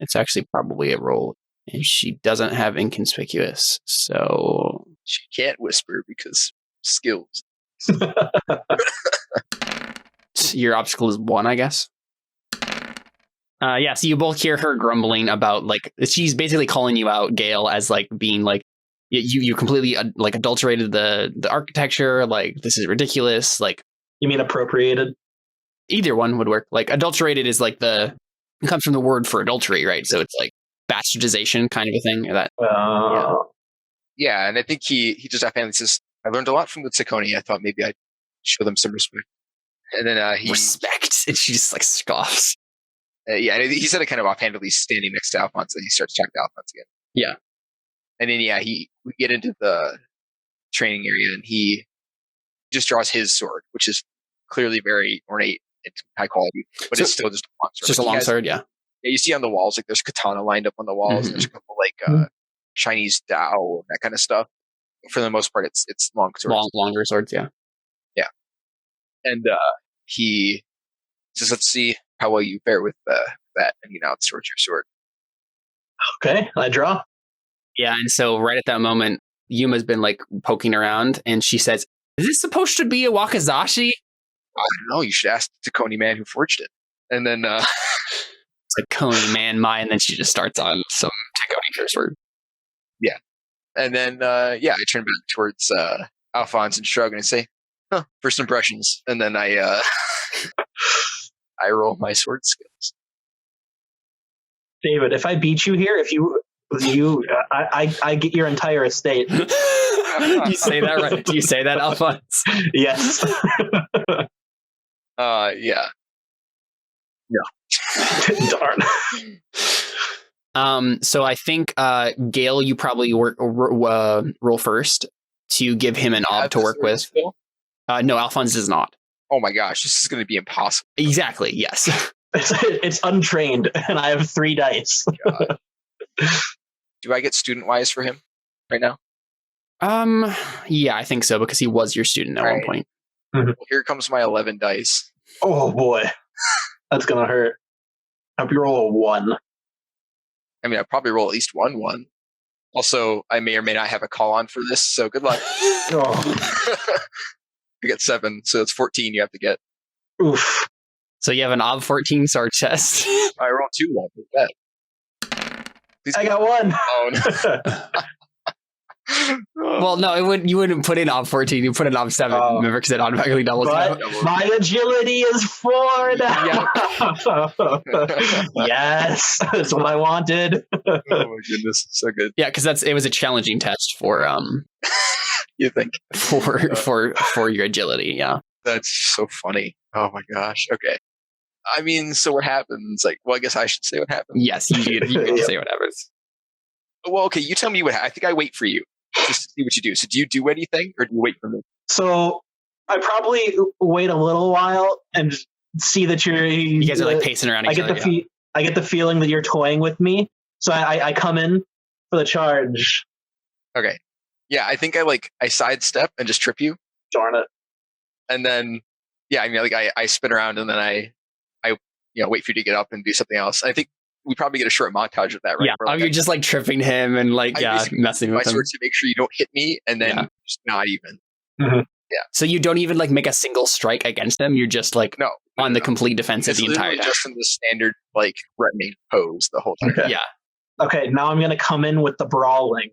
It's actually probably a roll, and she doesn't have inconspicuous, so she can't whisper because skills. Your obstacle is 1, I guess. So you both hear her grumbling about, like, she's basically calling you out, Gale, as like being like, you completely like adulterated the architecture. Like, this is ridiculous. Like, you mean appropriated? Either one would work. Like, adulterated is like it comes from the word for adultery, right? So it's like bastardization kind of a thing. Or that. Yeah, and I think he just offhandedly says, I learned a lot from the Teconi. I thought maybe I'd show them some respect. And then he... Respect? And she just like scoffs. And he said it kind of offhandedly standing next to Alfons, and he starts talking to Alfons again. Yeah. And then, we get into the training area, and he just draws his sword, which is clearly very ornate and high quality, but it's still just a long sword. Just a long sword, yeah. Yeah, you see on the walls, like there's katana lined up on the walls, and there's a couple like Chinese Dao, that kind of stuff. For the most part, it's long swords. Longer swords, yeah. Yeah. And he says, let's see how well you fare with that. And he now swords your sword. Okay, I draw. Yeah, and so right at that moment, Yuma's been like poking around, and she says, is this supposed to be a wakizashi? I don't know, you should ask the Teconi man who forged it. And then... Teconi man, and then she just starts on some Teconi curse word. Yeah. And then, I turn back towards Alfons and shrug and say, first impressions. And then I roll my sword skills. David, if I beat you here, I get your entire estate. Do you say that right? Do you say that, Alfons? Yes. Yeah. Darn. So I think Gale, you probably roll first to give him an ob to work with. No, Alfons does not. Oh my gosh, this is going to be impossible. Exactly. Yes. It's untrained, and I have 3 dice. Do I get student wise for him right now? Mm-hmm. I think so, because he was your student at one point. Mm-hmm. Well, here comes my 11 dice. Oh boy, that's gonna hurt. I hope you roll a 1. I mean, I probably roll at least 1. Also, I may or may not have a call on for this, so good luck. Oh. You get 7, so it's 14 you have to get. Oof. So you have an ob 14 sword test. I rolled 2. I got 1. Oh, no. Well, no, you wouldn't put in ob 14. You put in ob 7. Remember, because it automatically doubles. But my agility is 4 now. Yes, that's what I wanted. Oh my goodness, so good. Yeah, because it was a challenging test for you think for your agility. Yeah, that's so funny. Oh my gosh. Okay. I mean, so what happens? Like, well, I guess I should say what happens. Yes, you can say what happens. Well, okay, you tell me what. I think I wait for you just to see what you do. So, do you do anything, or do you wait for me? So, I probably wait a little while and see that you guys are like pacing around each other. I get the feeling that you're toying with me, so I come in for the charge. Okay. Yeah, I think I sidestep and just trip you. Darn it. And then, I spin around and then I wait for you to get up and do something else. I think we probably get a short montage of that, right? Yeah, you're just like tripping him and messing with him. To make sure you don't hit me, and then just not even. Mm-hmm. Yeah. So you don't even like make a single strike against them. You're just like on the complete defensive the entire time. Just in the standard like threatening pose the whole time. Okay. Yeah. Okay, now I'm gonna come in with the brawling.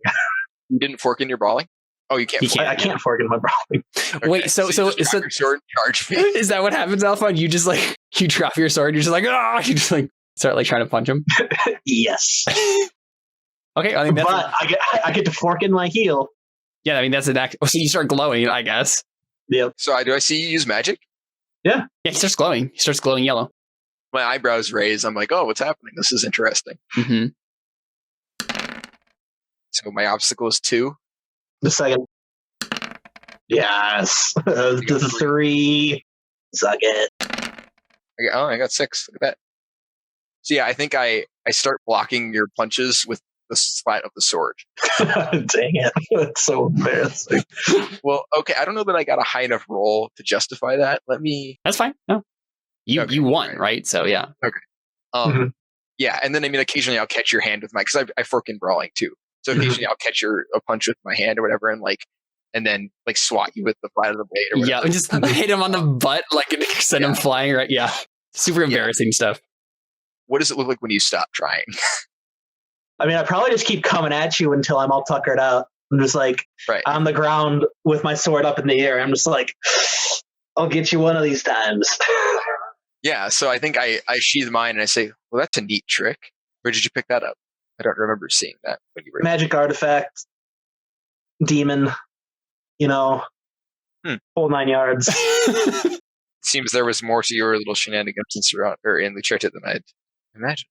You didn't fork in your brawling? Oh, you can't. I can't fork in my brawling. Okay. Wait, so your sword charge me. Is that what happens, Alpha? You just like you drop your sword. You're just like you just like start like trying to punch him. Yes. Okay, I think that's. But I get to fork in my heel. Yeah, I mean that's an act. So you start glowing, I guess. Yep. So do I see you use magic? Yeah. Yeah, he starts glowing. He starts glowing yellow. My eyebrows raise. I'm like, oh, what's happening? This is interesting. Mm-hmm. So my obstacle is 2. The second. Yes. The 3. Suck it. I got 6. Look at that. So yeah, I think I start blocking your punches with the slat of the sword. Dang it. That's so embarrassing. Well, okay, I don't know that I got a high enough roll to justify that. Let me... That's fine. No. You won, right? So yeah. Okay. Yeah, and then I mean occasionally I'll catch your hand with my... Because I fork in brawling too. So occasionally I'll catch a punch with my hand or whatever and then swat you with the flat of the blade or whatever. Yeah, and just hit him on the butt, and send him flying, right? Yeah. Super embarrassing stuff. What does it look like when you stop trying? I mean, I probably just keep coming at you until I'm all tuckered out. I'm just on the ground with my sword up in the air. I'm just I'll get you one of these times. Yeah, so I think I sheathe mine and I say, well, that's a neat trick. Where did you pick that up? I don't remember seeing that when you were... Magic artifact, demon, whole 9 yards. Seems there was more to your little shenanigans in Lucerta than I'd imagined.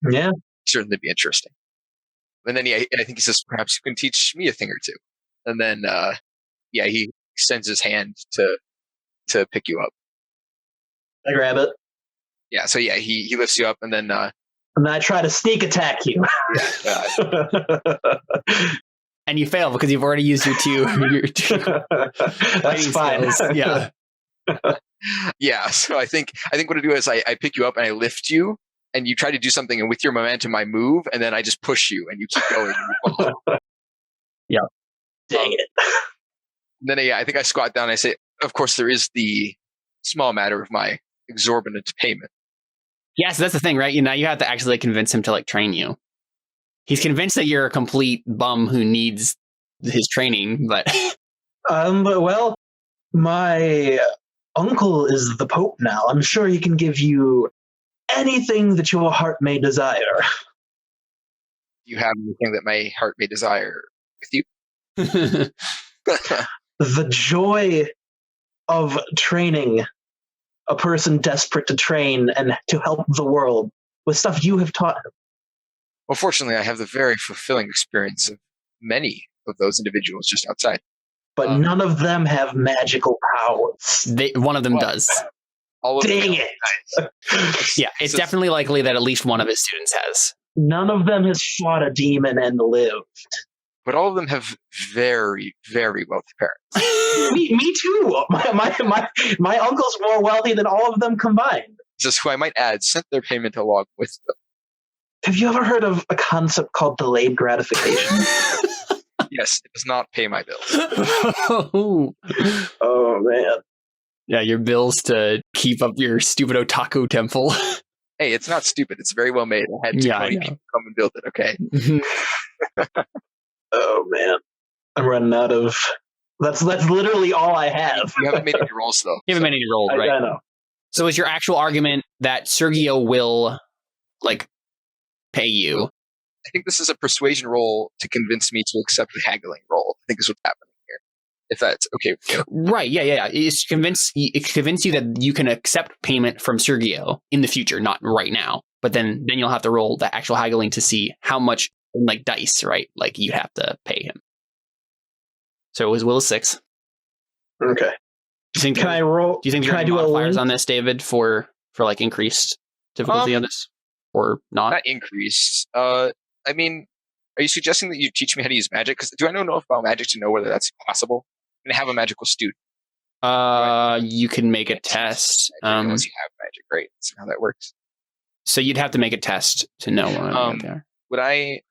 Yeah. Certainly be interesting. And then I think he says, perhaps you can teach me a thing or two. And then, he extends his hand to pick you up. I grab it. Yeah, so he lifts you up and then... and then I try to sneak attack you. And you fail because you've already used your two That's fine. skills. Yeah. Yeah, so I think what I do is I pick you up and I lift you, and you try to do something, and with your momentum I move, and then I just push you, and you keep going. And you fall. Yeah. Dang it. Then I think I squat down and I say, of course, there is the small matter of my exorbitant payment. Yeah, so that's the thing, right? Now you have to actually convince him to train you. He's convinced that you're a complete bum who needs his training, but... well, my uncle is the Pope now. I'm sure he can give you anything that your heart may desire. You have anything that my heart may desire with you? The joy of training a person desperate to train and to help the world with stuff you have taught him. Well, fortunately, I have the very fulfilling experience of many of those individuals just outside. But none of them have magical powers. One of them does. Dang it! Yeah, it's definitely likely that at least one of his students has. None of them has fought a demon and lived. But all of them have very, very wealthy parents. me too. My uncle's more wealthy than all of them combined. Just who I might add sent their payment along with them. Have you ever heard of a concept called delayed gratification? Yes, it does not pay my bills. Oh, man. Yeah, your bills to keep up your stupid otaku temple. Hey, it's not stupid. It's very well made. I had 20 people come and build it, okay? Oh, man. I'm running out of... That's literally all I have. You haven't made any rolls, though. You haven't made any rolls, right? I know. So is your actual argument that Sergio will, pay you? I think this is a persuasion roll to convince me to accept the haggling roll. I think is what's happening here. If that's okay with you. Right, yeah. It's convince you that you can accept payment from Sergio in the future, not right now. But then you'll have to roll the actual haggling to see how much, dice, right? You have to pay him. So it was Will 6. Okay. Do you think can I roll? Do you think there are modifiers on this, David, for increased difficulty on this? Or not? Not increased. I mean, are you suggesting that you teach me how to use magic? Because do I know enough about magic to know whether that's possible? I'm going to have a magical student. You can make a test. Unless you have magic, right? That's how that works. So you'd have to make a test to know would I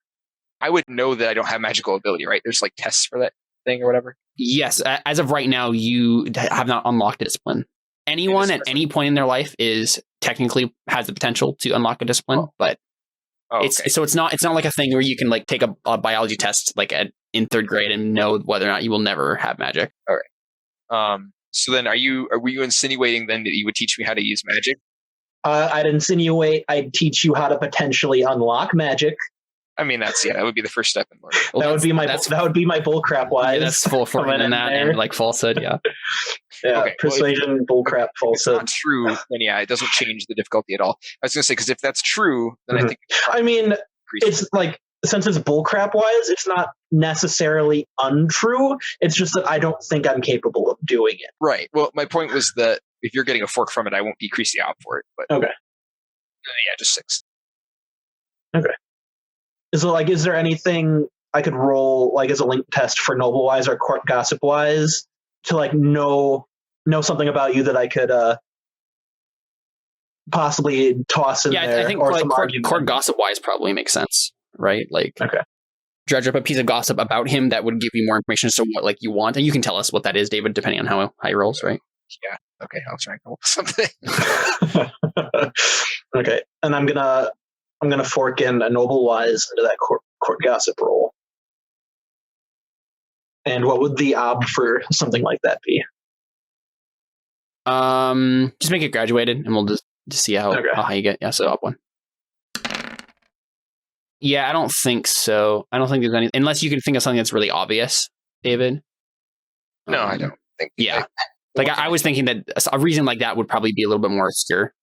would know that I don't have magical ability, right? There's tests for that thing or whatever. Yes. As of right now, you have not unlocked a discipline. Anyone at any point in their life technically has the potential to unlock a discipline, but it's not like a thing where you can take a biology test in third grade and know whether or not you will never have magic. All right. So then were you insinuating then that you would teach me how to use magic? I'd insinuate I'd teach you how to potentially unlock magic. I mean, that would be the first step in learning. Well, that would be my bullcrap wise. Yeah, that's full for in that and falsehood. Yeah. Yeah. Okay, persuasion, bullcrap, falsehood. If it's not true, then it doesn't change the difficulty at all. I was going to say, because if that's true, then I think. I mean, it's since it's bullcrap wise, it's not necessarily untrue. It's just that I don't think I'm capable of doing it. Right. Well, my point was that if you're getting a fork from it, I won't decrease the op for it. But Okay. Yeah, just 6. Okay. Is there anything I could roll like as a link test for Noble Wise or Court Gossip Wise to like know something about you that I could possibly toss in there? I think or like some argument? court gossip wise probably makes sense, right? Like, Okay. dredge up a piece of gossip about him that would give you more information as to what like you want, and you can tell us what that is, David, depending on how he rolls, right? Yeah. Okay. I'll try and come up with something. Okay, and I'm gonna fork in a Noble Wise into that court gossip roll. And what would the ob for something like that be? Just make it graduated, and we'll just see how high you get. Yeah, so up 1. Yeah, I don't think so. I don't think there's any, unless you can think of something that's really obvious, David. No, I don't think. Yeah, I was thinking that a reason like that would probably be a little bit more obscure.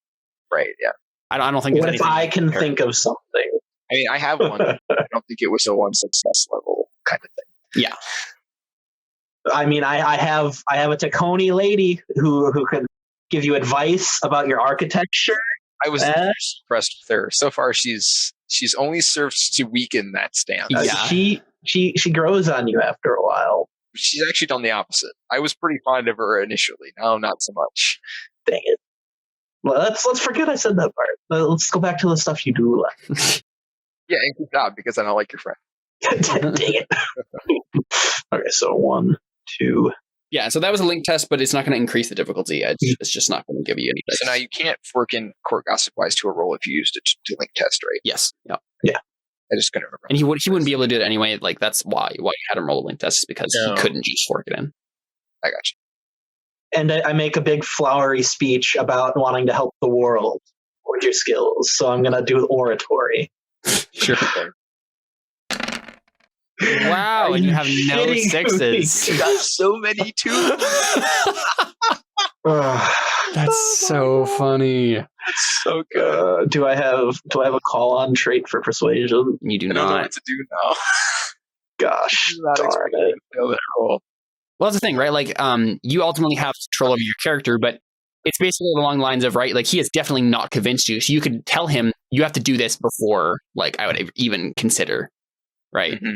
Right. Yeah. I don't think. What if I can think of something? I mean, I have one. I don't think it was a 1 success level kind of thing. Yeah. I mean, I have a Tacony lady who could give you advice about your architecture. I was impressed with her. So far, she's only served to weaken that stance. Yeah. She grows on you after a while. She's actually done the opposite. I was pretty fond of her initially. Now, not so much. Dang it. Well, let's forget I said that part. Let's go back to the stuff you do like. Yeah, and good job, because I don't like your friend. Dang it. Okay, so 1, 2. Yeah, so that was a link test, but it's not going to increase the difficulty. It's just not going to give you any. So now you can't fork in Court Gossip Wise to a roll if you used it to link test, right? Yes. Yeah. I just couldn't remember. And he wouldn't be able to do it anyway. Like, that's why you had him roll a link test, is because he couldn't just fork it in. I got you. And I make a big flowery speech about wanting to help the world with your skills. So I'm going to do oratory. Sure. Wow, and you have no 6s. You got so many 2s. That's so funny. That's so good. Do I have a call on trait for persuasion? You do I don't know not. what to do now. Gosh, darn it. Well, that's the thing, right? Like, you ultimately have control over your character, but it's basically along the lines of, right, like, he has definitely not convinced you. So you could tell him, you have to do this before, like, I would even consider, right? Mm-hmm.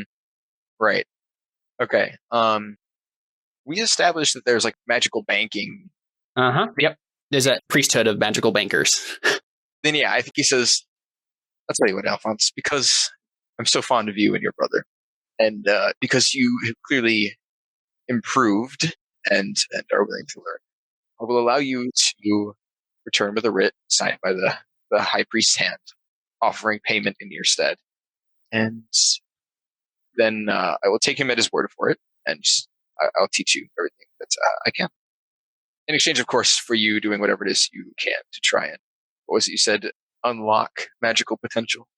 Right. Okay. We established that there's, like, magical banking. Yep. There's a priesthood of magical bankers. Then, yeah, I think he says, I'll tell you what, Alfons, because I'm so fond of you and your brother, and because you have clearly improved and are willing to learn, I will allow you to return with a writ signed by the high priest's hand, offering payment in your stead. And then I will take him at his word for it, and I'll teach you everything that I can. In exchange, of course, for you doing whatever it is you can to try and, what was it you said, unlock magical potential?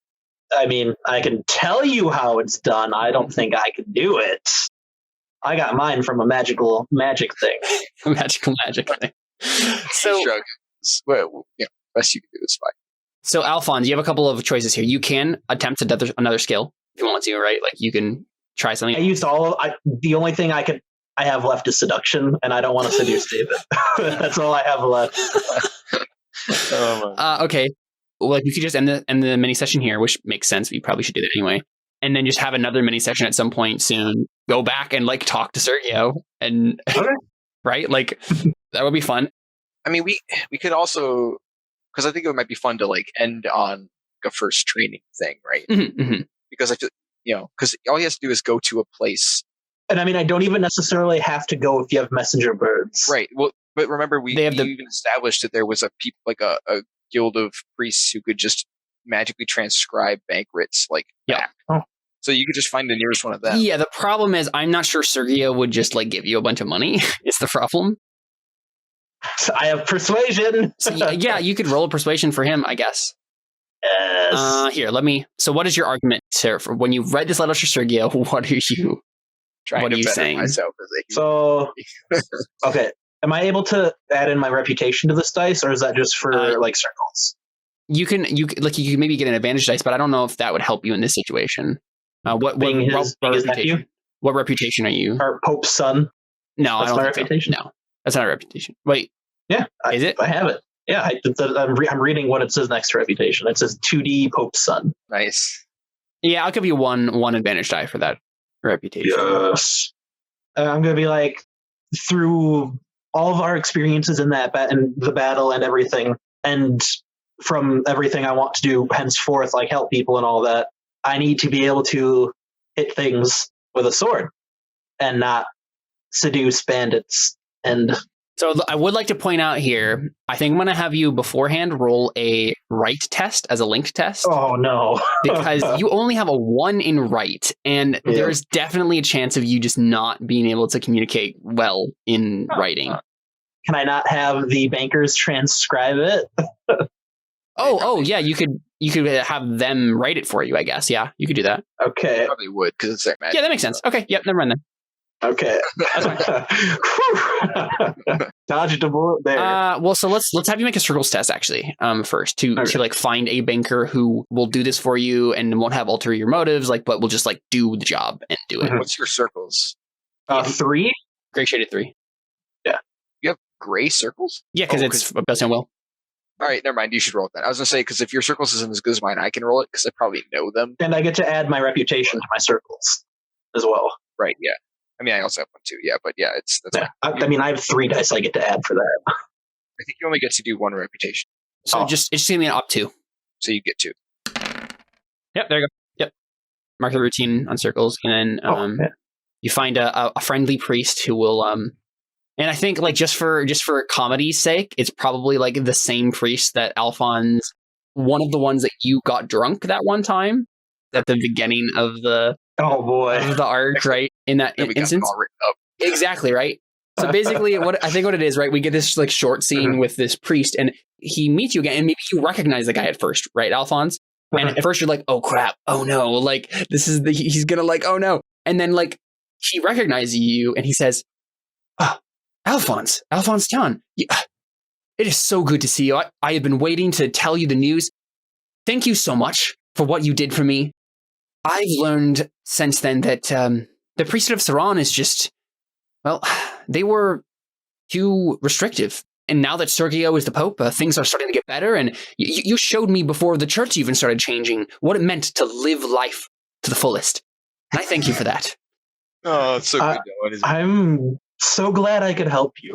I mean, I can tell you how it's done. I don't think I can do it. I got mine from a magic thing. A magical magic thing. So, well, best you can do is fine. So, Alfons, you have a couple of choices here. You can attempt another skill if you want to, right? Like, you can try something. I used the only thing I have left is seduction, and I don't want to seduce David. That's all I have left. Okay. Like, we could just end the mini session here, which makes sense. We probably should do that anyway. And then just have another mini session at some point soon. Go back and like talk to Sergio and right? Like, that would be fun. I mean, we could also, because I think it might be fun to like end on a first training thing, right? Mm-hmm. Because I feel, because all he has to do is go to a place. And I mean, I don't even necessarily have to go if you have messenger birds. Right. Well, but remember, we even established that there was a guild of priests who could just magically transcribe bank writs back. Oh. So you could just find the nearest one of them. Yeah, the problem is I'm not sure Sergio would just like give you a bunch of money. Is the problem. I have persuasion. So, yeah, you could roll a persuasion for him, I guess. Yes. Here, so what is your argument, Sarah? For when you write this letter to Sergio, what are you saying? Myself so, okay. Am I able to add in my reputation to this dice, or is that just for circles? You can maybe get an advantage dice, but I don't know if that would help you in this situation. Being his reputation? nephew? What reputation are you? Or Pope's son. No, That's I don't my think reputation? so. No, that's not a reputation. Wait, Yeah. is it? I have it. Yeah, I'm reading what it says next to reputation. It says 2D Pope's son. Nice. Yeah, I'll give you one advantage die for that reputation. Yes. I'm going to be like, through all of our experiences in in the battle and everything, and from everything I want to do henceforth, like help people and all that, I need to be able to hit things with a sword and not seduce bandits. And So I would like to point out here, I think I'm going to have you beforehand roll a right test as a linked test. oh no. Because you only have a 1 in right, and Yeah. there's definitely a chance of you just not being able to communicate well in writing. Can I not have the bankers transcribe it? Oh, yeah, you could have them write it for you, I guess. Yeah, you could do that. Okay. Probably would because it's their magic. Yeah, that makes sense. Okay, yep, never mind then. Okay. Dodged a bullet there. Well, so let's have you make a circles test actually, first to like find a banker who will do this for you and won't have ulterior motives, like, but will just like do the job and do it. What's your circles? 3? Gray shaded 3. You have gray circles? Yeah, because it's best and will. All right, never mind. You should roll that. I was going to say, because if your circles isn't as good as mine, I can roll it because I probably know them. And I get to add my reputation to my circles as well. Right, yeah. I mean, I also have one too, yeah, but yeah, that's Yeah. I mean, I have 3 dice I get to add for that. I think you only get to do 1 reputation, So it's just gonna be an up 2. so you get 2. Yep, there you go. Yep. Mark the routine on circles, and then you find a friendly priest who will and I think like just for comedy's sake, it's probably like the same priest that Alfons, one of the ones that you got drunk that one time at the beginning of the of the arc, right? In that instance. All written up. Exactly, right? So basically what it is, right? We get this like short scene with this priest and he meets you again and maybe you recognize the guy at first, right, Alfons? And at first you're like, oh crap, oh no, like this is he's gonna like, oh no. And then like he recognizes you and he says, oh, Alfons John, it is so good to see you. I have been waiting to tell you the news. Thank you so much for what you did for me. I've learned since then that the priesthood of Ceran is just, well, they were too restrictive. And now that Sergio is the Pope, things are starting to get better. And you showed me before the church even started changing what it meant to live life to the fullest. And I thank you for that. Oh, it's so good. Isn't it? I'm so glad I could help you.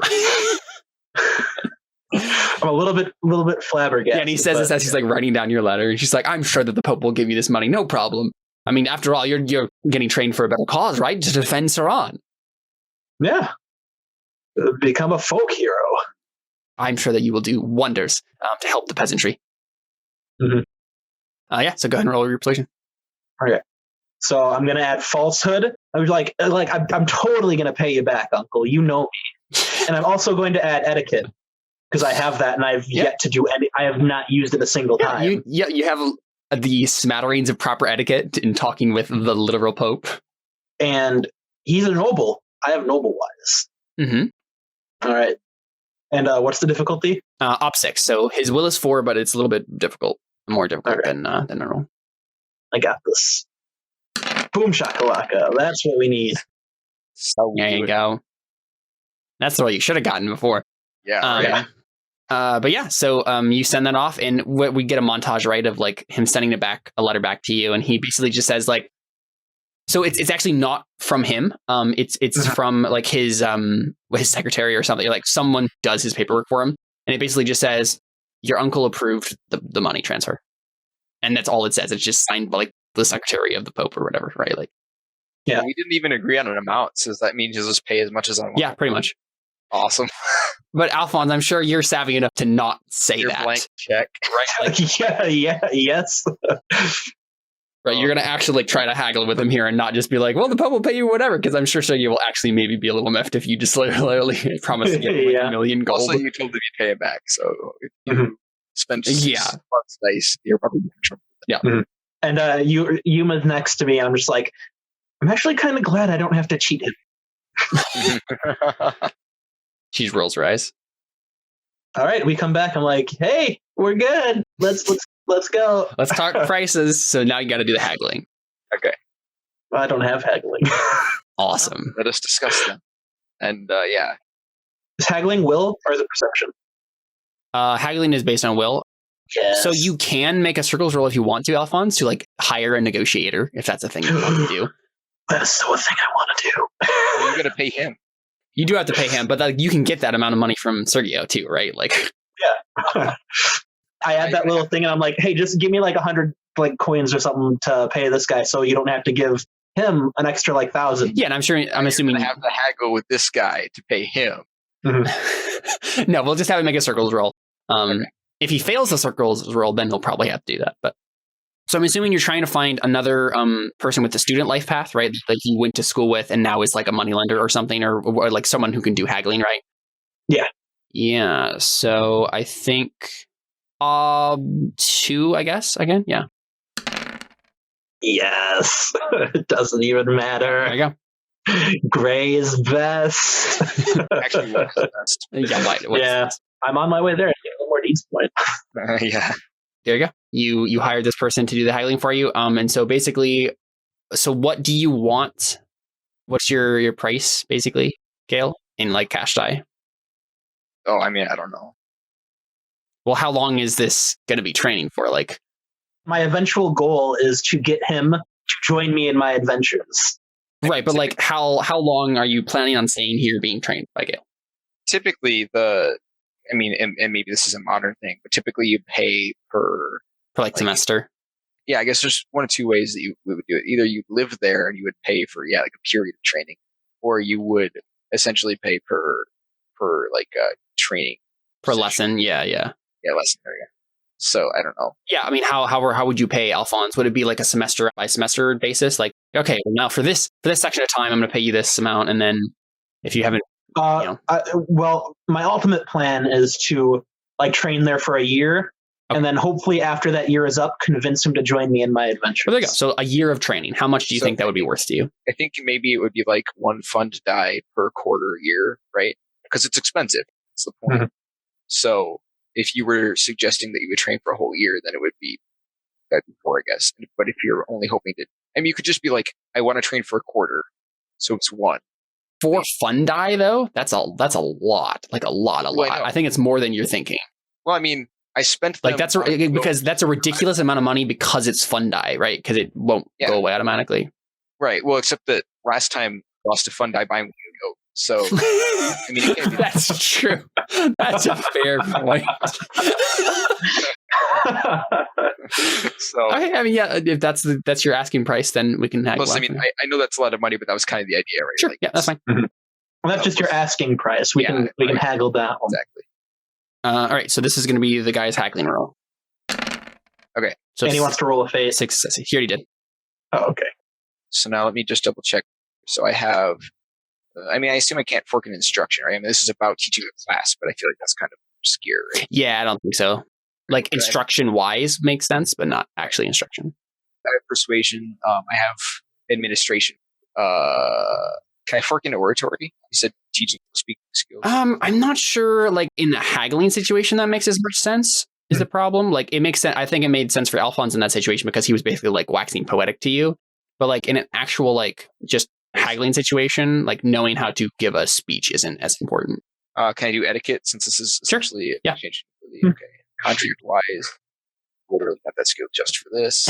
I'm a little bit flabbergasted. Yeah, and he says this as he's like writing down your letter. And she's like, I'm sure that the Pope will give you this money. No problem. I mean, after all, you're getting trained for a better cause, right? To defend Ceran. Yeah. Become a folk hero. I'm sure that you will do wonders to help the peasantry. Mm-hmm. Yeah, so go ahead and roll your persuasion. Okay. So I'm going to add falsehood. I was like I'm totally going to pay you back, Uncle. You know me. And I'm also going to add etiquette because I have that and I've yet to do any. I have not used it a single time. You have the smatterings of proper etiquette in talking with the literal Pope. And he's a noble. I have noble wise. Mm-hmm. All right. And what's the difficulty? Up 6. So his will is 4, but it's a little bit more difficult than normal. I got this. Boom shakalaka. That's what we need. So there you go. That's what you should have gotten before. Yeah. But yeah, so you send that off, and we get a montage, right, of like him sending a letter back to you, and he basically just says like, so it's actually not from him. It's from like his secretary or something. Like someone does his paperwork for him, and it basically just says your uncle approved the money transfer, and that's all it says. It's just signed by like the secretary of the Pope or whatever, right? Like, yeah, we didn't even agree on an amount, so that means you'll just pay as much as I want. Yeah, pretty much. Awesome. But Alfons, I'm sure you're savvy enough to not say your that. Blank check, right? Like, yes. Right, you're gonna actually like try to haggle with him here and not just be like, "Well, the Pope will pay you whatever," because I'm sure you will actually maybe be a little miffed if you just literally promise to give him like, $1 million gold. Also, you told him you'd pay it back, so if you spend just 6 months nice, you're probably in trouble. Yeah. Mm-hmm. And Yuma's next to me, and I'm just like, I'm actually kind of glad I don't have to cheat him. She's rolls her eyes. All right, we come back. I'm like, hey, we're good. Let's go. Let's talk prices. So now you got to do the haggling. Okay. I don't have haggling. Awesome. Let us discuss them. And yeah. Is haggling will or is it perception? Haggling is based on will. Yes. So you can make a circles roll if you want to, Alfons, to like hire a negotiator if that's a thing you want to do. That's so a thing I want to do. Well, you're going to pay him. You do have to pay him, but like, you can get that amount of money from Sergio too, right? Like, yeah. I add that little thing and I'm like, hey, just give me like 100 like coins or something to pay this guy so you don't have to give him an extra like 1,000. yeah, and I'm assuming you have to haggle with this guy to pay him. Mm-hmm. No, we'll just have him make a circles roll. Okay. If he fails the circles roll, then he'll probably have to do that. But so I'm assuming you're trying to find another person with the student life path, right? Like you went to school with and now is like a moneylender or something, or like someone who can do haggling, right? Yeah. Yeah. So I think 2, I guess, again. Yeah. Yes. It doesn't even matter. There you go. Gray is best. Actually, what is the best? Yeah. Yeah. I'm on my way there. One more needs point. Yeah. There you go. You hired this person to do the haggling for you. And so basically, so what do you want? What's your price, basically, Gale, in like cash die? Oh, I mean, I don't know. Well, how long is this going to be training for? Like, My eventual goal is to get him to join me in my adventures. right, but like, how long are you planning on staying here being trained by Gale? Typically, I mean, and maybe this is a modern thing, but typically you pay per For like semester? Yeah, I guess there's one of two ways that we would do it. Either you'd live there and you would pay for like a period of training, or you would essentially pay per like training Per session. lesson? Yeah. Lesson area. So I don't know. Yeah, I mean, how would you pay Alfons? Would it be like a semester by semester basis? Like, okay, well, now for this section of time, I'm going to pay you this amount, and then if you haven't, Well, my ultimate plan is to like train there for a year, and then hopefully after that year is up, convince him to join me in my adventures. well, there you go. So a year of training. How much do you think that would be worth to you? I think maybe it would be like 1 fund die per quarter year, right? Because it's expensive. That's the point. Mm-hmm. So if you were suggesting that you would train for a whole year, then it would be that before, I guess. But if you're only hoping to, I mean, you could just be like, I want to train for a quarter, so it's 1. For fun die though, that's a lot. Like a lot. Well, I think it's more than you're thinking. Well, I mean, I spent Like them because that's a ridiculous amount of money because it's fun die, right? Because it won't go away automatically. Right. Well, except that last time I lost a fun die buying Wingo. So I mean, it can't be That's true. That's a fair point. So Okay, I mean, yeah, if that's your asking price, then we can haggle. plus, I mean, I know that's a lot of money, but that was kind of the idea, right? Sure, Like, yeah, that's fine. Well, that's just your asking price. We can haggle down. Exactly. All right, so this is going to be the guy's haggling roll. Okay. So And he wants to roll a face. 6 success. He already did. Oh, okay. So now let me just double check. So I have, I mean, I assume I can't fork an instruction, right? I mean, this is about teaching a class, but I feel like that's kind of obscure, right? Yeah, I don't think so. Like Okay. instruction wise makes sense, but not actually instruction. I have persuasion. I have administration. Can I fork into oratory? You said teaching speaking skills. I'm not sure. Like in the haggling situation, that makes as much sense. Is the problem? Like it makes sense. I think it made sense for Alfons in that situation because he was basically like waxing poetic to you. But like in an actual like just haggling situation, like knowing how to give a speech isn't as important. Can I do etiquette since this is Sure. essentially Yeah. exchange? Okay. Contract wise, literally got that skill just for this.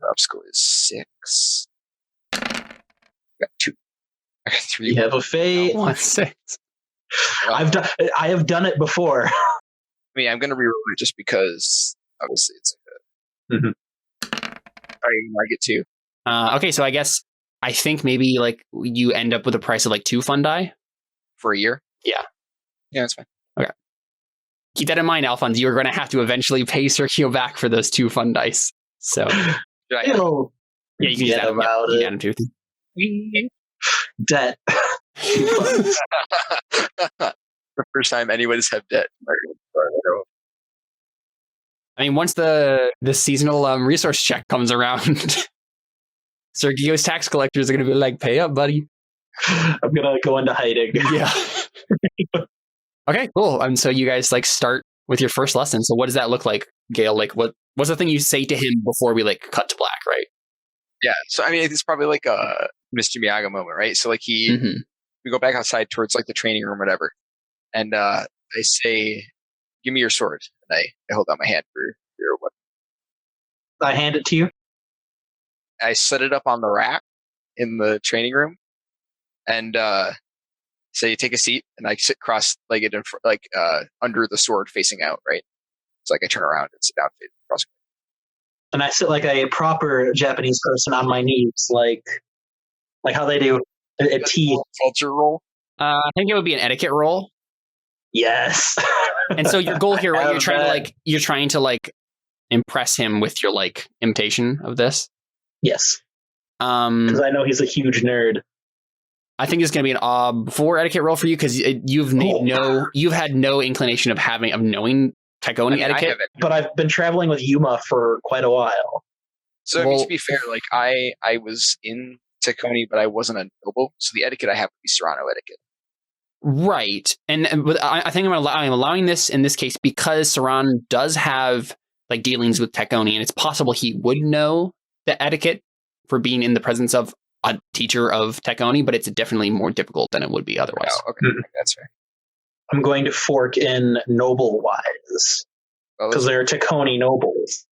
Obstacle is 6. Got 2. I got 3. You have a fate. 1 6. I have done it before. I mean, I'm going to reroll it just because obviously it's like Mhm. I get 2. Okay, so I think maybe like you end up with a price of like 2 fun die. For a year? Yeah. Yeah, that's fine. Keep that in mind, Alfons. You're going to have to eventually pay Sergio back for those 2 fun dice. So Should I Ew. yeah, you can just Forget add them, about you can it. add them to Debt. The first time anyone's have debt. I mean, once the seasonal resource check comes around, Sergio's tax collectors are going to be like, pay up, buddy. I'm gonna go into hiding. Yeah. Okay, cool. And so you guys like start with your first lesson. So what does that look like, Gail? Like what What's the thing you say to him before we like cut to black, right? Yeah. So I mean, it's probably like a Mr. Miyagi moment, right? So like we go back outside towards like the training room, or whatever, and I say, "Give me your sword," and I hold out my hand for your weapon. I hand it to you. I set it up on the rack in the training room, and say, "Take a seat," and I sit cross-legged and under the sword, facing out, right? So like I turn around and sit down cross. And I sit like a proper Japanese person on my knees, like how they do a tea. Culture roll. I think it would be an etiquette roll. Yes. And so your goal here, right? You're trying to impress him with your imitation of this. Yes. Because I know he's a huge nerd. I think it's going to be an 4 etiquette roll for you because you've had no inclination of knowing Tagoni etiquette. But I've been traveling with Yuma for quite a while. So to be fair, I was in Tagoni, but I wasn't a noble, so the etiquette I have would be Serrano etiquette. Right, and I think I'm allowing this in this case because Ceran does have dealings with Tagoni, and it's possible he would know the etiquette for being in the presence of a teacher of Tagoni, but it's definitely more difficult than it would be otherwise. Oh, okay, that's fair. I'm going to fork in noble wise because they're Tagoni nobles.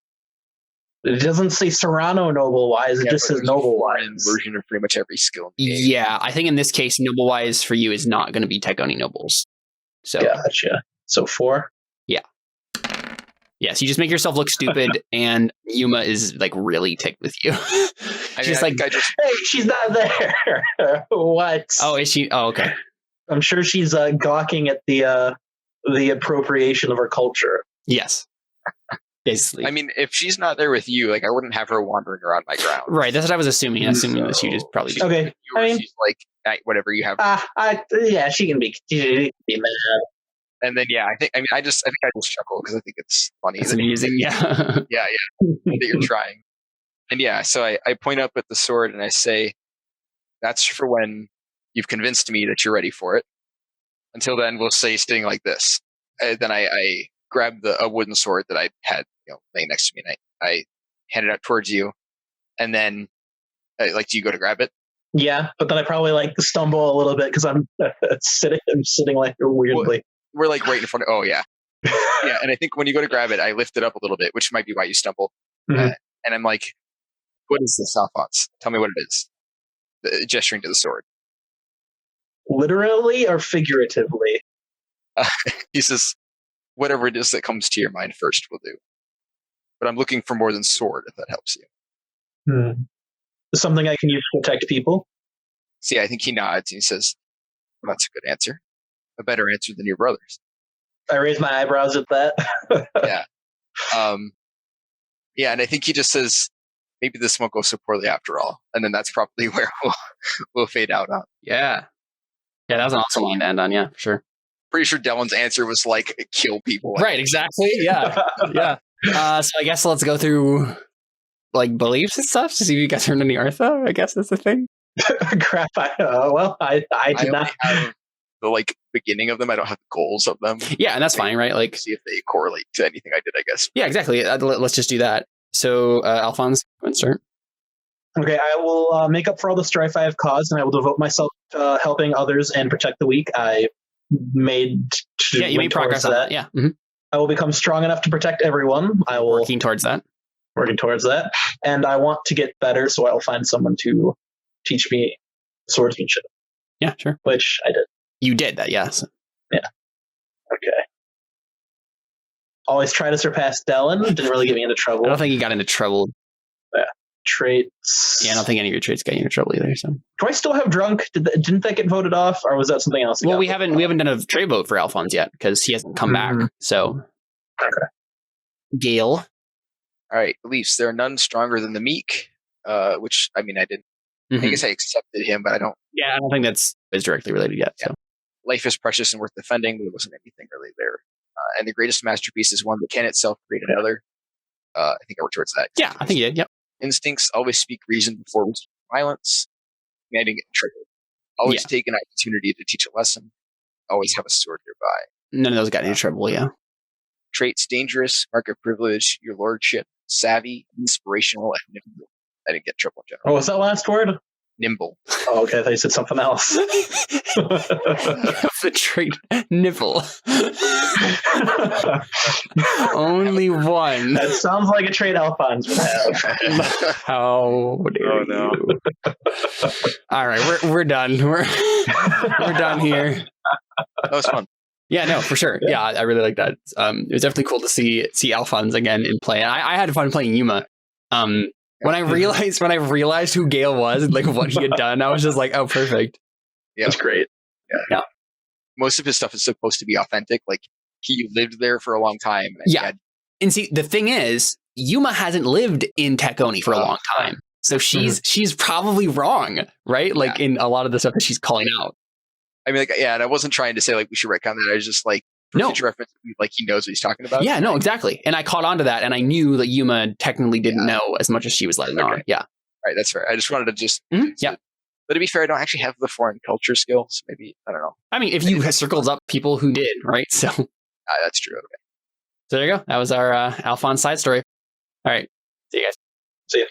It doesn't say Serrano noble wise; it just says noble wise. Version of pretty much every skill. Yeah, I think in this case, noble wise for you is not going to be Tagoni nobles. So gotcha. So 4. Yeah. Yes, you just make yourself look stupid, and Yuma is really ticked with you. She's hey, she's not there. What? Oh, is she? Oh, okay. I'm sure she's gawking at the appropriation of her culture. Yes. Basically. I mean, if she's not there with you, I wouldn't have her wandering around my ground. Right, that's what I was assuming. That she just probably okay. She's whatever you have. She can be mad. And then I think I just chuckle because I think it's funny. It's amusing. Yeah. yeah. That you're trying. And so I point up at the sword and I say, "That's for when you've convinced me that you're ready for it. Until then, we'll stay sitting like this." Then I grab a wooden sword that I had laying next to me, and I hand it out towards you. And then, do you go to grab it? Yeah, but then I probably stumble a little bit because I'm sitting weirdly. We're right in front of. Oh yeah, yeah. And I think when you go to grab it, I lift it up a little bit, which might be why you stumble. Mm-hmm. And I'm like, "What is this, Alfons? Tell me what it is." Gesturing to the sword. Literally or figuratively? He says, "Whatever it is that comes to your mind first will do. But I'm looking for more than sword, if that helps you." Something I can use to protect people? See, I think he nods and he says, "Well, that's a good answer. A better answer than your brother's." I raise my eyebrows at that. Yeah. And I think he just says, "Maybe this won't go so poorly after all." And then that's probably where we'll fade out on. Yeah. Yeah, that was an awesome line to end on, yeah, for sure. Pretty sure Delvin's answer was kill people. Right, exactly. Yeah. Yeah. So I guess let's go through beliefs and stuff to see if you guys heard any Artha. I guess that's the thing. Crap. I did not have the beginning of them. I don't have the goals of them. Yeah, and that's fine, right? See if they correlate to anything I did, I guess. Yeah, exactly. Let's just do that. So, Alfons, go and start. Okay, I will make up for all the strife I have caused, and I will devote myself to helping others and protect the weak. I made you made progress on that. Yeah. Mm-hmm. I will become strong enough to protect everyone. I will working towards that, and I want to get better, so I will find someone to teach me swordsmanship. Yeah, sure. Which I did. You did that, yes. Yeah. Okay. Always try to surpass Dellen. Didn't really get me into trouble. I don't think you got into trouble. Yeah. Traits. Yeah, I don't think any of your traits got you into trouble either. So, do I still have drunk? Didn't that get voted off, or was that something else? Well, we haven't done a trait vote for Alfons yet because he hasn't come back. So, okay. Gale. All right, beliefs. There are none stronger than the meek. Which I didn't. I guess I accepted him, but I don't. Yeah, I don't think that's directly related yet. Yeah. So. Life is precious and worth defending, but there wasn't anything really there. And the greatest masterpiece is one that can itself create another. I think I worked towards that. Yeah, I think you did. Yep. Instincts always speak reason before violence. I didn't get triggered. Always take an opportunity to teach a lesson. Always have a sword nearby. None of those got into trouble, yeah. Traits dangerous, mark of privilege, your lordship, savvy, inspirational, and nimble. I didn't get triple in general. What was that last word? Nimble. Oh, okay. I thought you said something else. The trait nipple. Only one. That sounds like a trait Alfons would have. How dare no. you? All right, we're done. We're done here. That was fun. Yeah, no, for sure. Yeah, I really like that. It was definitely cool to see Alfons again in play. And I had fun playing Yuma. When I realized who Gale was and like what he had done, I was just like, oh, perfect. Yeah, that's great. Yeah. Most of his stuff is supposed to be authentic. Like he lived there for a long time. And and see, the thing is, Yuma hasn't lived in Tacony for a long time, so she's probably wrong, right? Like in a lot of the stuff that she's calling out. I mean, and I wasn't trying to say like we should retcon that. I was just like, for future reference, like he knows what he's talking about. Yeah, no, exactly. And I caught on to that, and I knew that Yuma technically didn't know as much as she was letting on. Yeah. All right, that's fair. I just wanted to just yeah. But to be fair, I don't actually have the foreign culture skills. Maybe I don't know. I mean, if you circled up people who did, right? So that's true. Okay. So there you go. That was our Alfons side story. All right. See you guys. See you.